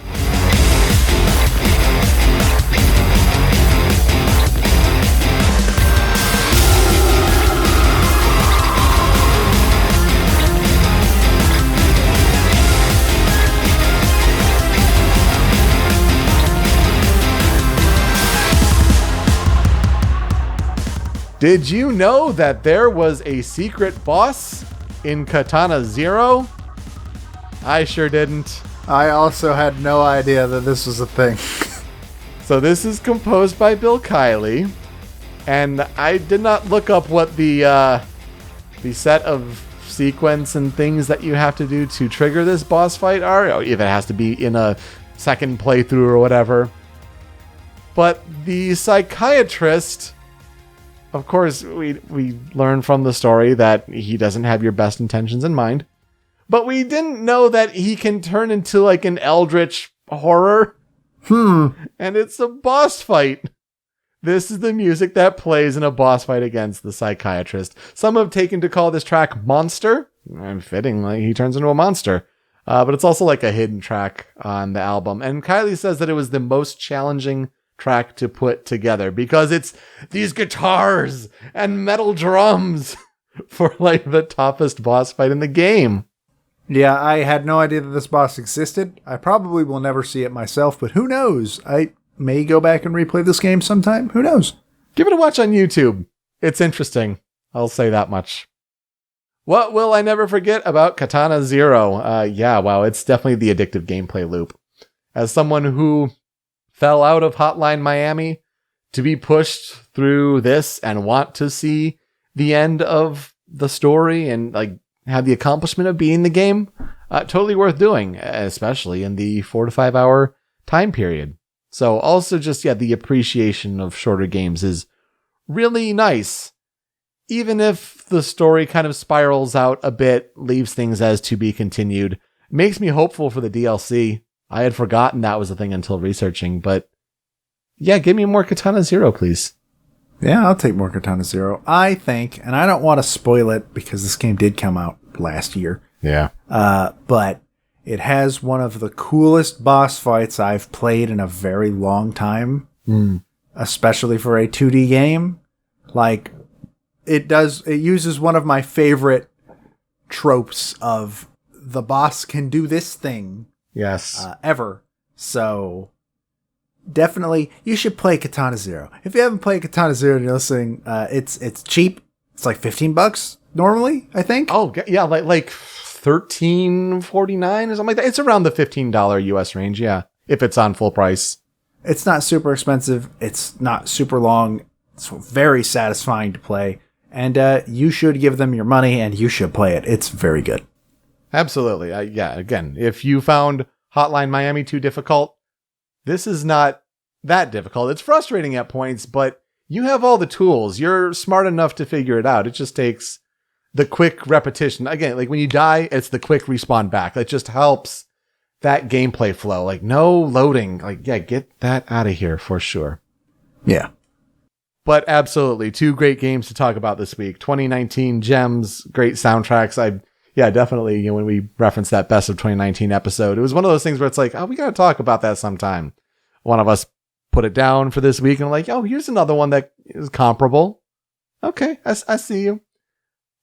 Did you know that there was a secret boss in Katana Zero? I sure didn't. I also had no idea that this was a thing. So this is composed by Bill Kiley, and I did not look up what the set of sequence and things that you have to do to trigger this boss fight are, or if it has to be in a second playthrough or whatever. But the psychiatrist, of course, we learn from the story that he doesn't have your best intentions in mind, but we didn't know that he can turn into like an eldritch horror. And it's a boss fight. This is the music that plays in a boss fight against the psychiatrist. Some have taken to call this track Monster. And fittingly, he turns into a monster. But it's also like a hidden track on the album. And Kiley says that it was the most challenging track to put together because it's these guitars and metal drums for like the toughest boss fight in the game. Yeah, I had no idea that this boss existed. I probably will never see it myself, but who knows? I may go back and replay this game sometime. Who knows? Give it a watch on YouTube. It's interesting. I'll say that much. What will I never forget about Katana Zero? Wow, it's definitely the addictive gameplay loop. As someone who fell out of Hotline Miami, to be pushed through this and want to see the end of the story and like have the accomplishment of beating the game, totally worth doing, especially in the 4 to 5 hour time period. So also just, the appreciation of shorter games is really nice. Even if the story kind of spirals out a bit, leaves things as to be continued, makes me hopeful for the DLC. I had forgotten that was a thing until researching, but give me more Katana Zero, please. Yeah, I'll take more Katana Zero. I think, and I don't want to spoil it because this game did come out last year. Yeah. But it has one of the coolest boss fights I've played in a very long time, especially for a 2D game. Like, it uses one of my favorite tropes of the boss can do this thing. Yes. Ever. So definitely, you should play Katana Zero. If you haven't played Katana Zero and you're listening, it's cheap. It's like $15 normally, I think. Oh, yeah, like $13.49 or something like that. It's around the $15 US range, if it's on full price. It's not super expensive. It's not super long. It's very satisfying to play. And you should give them your money and you should play it. It's very good. Absolutely. Again, if you found Hotline Miami too difficult, this is not that difficult. It's frustrating at points, but you have all the tools. You're smart enough to figure it out. It just takes the quick repetition. Again, like when you die, it's the quick respawn back. That just helps that gameplay flow. Like no loading. Like, get that out of here for sure. Yeah. But absolutely, 2 great games to talk about this week. 2019 gems, great soundtracks. Definitely, when we referenced that Best of 2019 episode, it was one of those things where it's like, we got to talk about that sometime. One of us put it down for this week and like, here's another one that is comparable. Okay, I see you.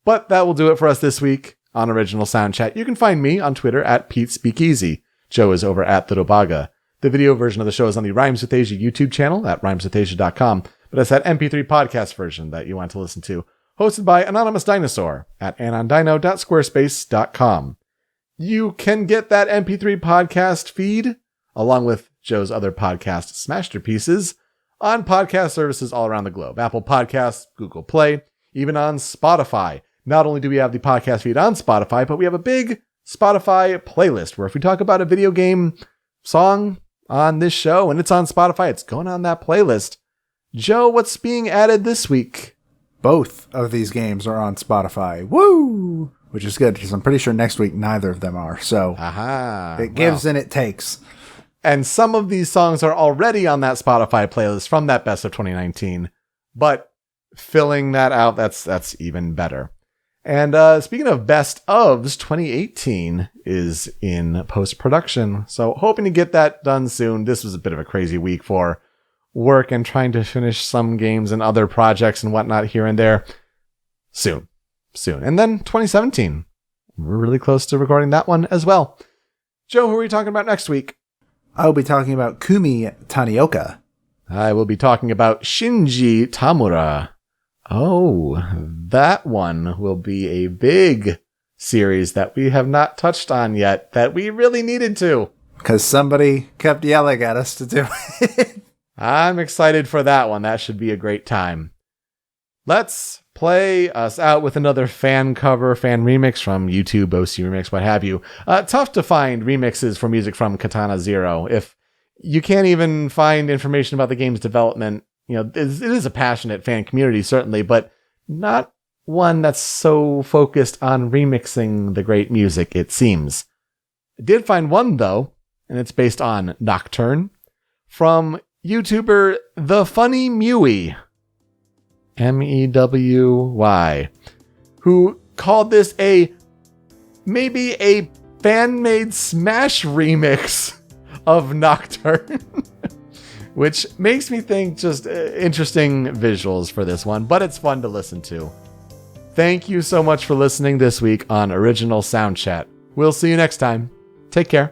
But that will do it for us this week on Original Soundchat. You can find me on Twitter at Pete Speakeasy. Joe is over at The Dobaga. The video version of the show is on the Rhymes with Asia YouTube channel at rhymeswithasia.com. But it's that MP3 podcast version that you want to listen to, hosted by Anonymous Dinosaur at anondino.squarespace.com. You can get that MP3 podcast feed, along with Joe's other podcast masterpieces, on podcast services all around the globe. Apple Podcasts, Google Play, even on Spotify. Not only do we have the podcast feed on Spotify, but we have a big Spotify playlist where if we talk about a video game song on this show and it's on Spotify, it's going on that playlist. Joe, what's being added this week? Both of these games are on Spotify. Woo! Which is good, because I'm pretty sure next week neither of them are. So it gives and it takes. And some of these songs are already on that Spotify playlist from that Best of 2019. But filling that out, that's even better. And speaking of best ofs, 2018 is in post-production. So hoping to get that done soon. This was a bit of a crazy week for work and trying to finish some games and other projects and whatnot here and there. Soon. And then 2017. We're really close to recording that one as well. Joe, who are we talking about next week? I'll be talking about Kumi Tanioka. I will be talking about Shinji Tamura. Oh, that one will be a big series that we have not touched on yet that we really needed to. Because somebody kept yelling at us to do it. I'm excited for that one. That should be a great time. Let's play us out with another fan cover, fan remix from YouTube, OC Remix, what have you. Tough to find remixes for music from Katana Zero. If you can't even find information about the game's development, it is a passionate fan community, certainly, but not one that's so focused on remixing the great music, it seems. I did find one, though, and it's based on Nocturne from YouTuber The Funny Mewy, Mewy, who called this maybe a fan-made Smash remix of Nocturne, which makes me think just interesting visuals for this one, but it's fun to listen to. Thank you so much for listening this week on Original Soundchat. We'll see you next time. Take care.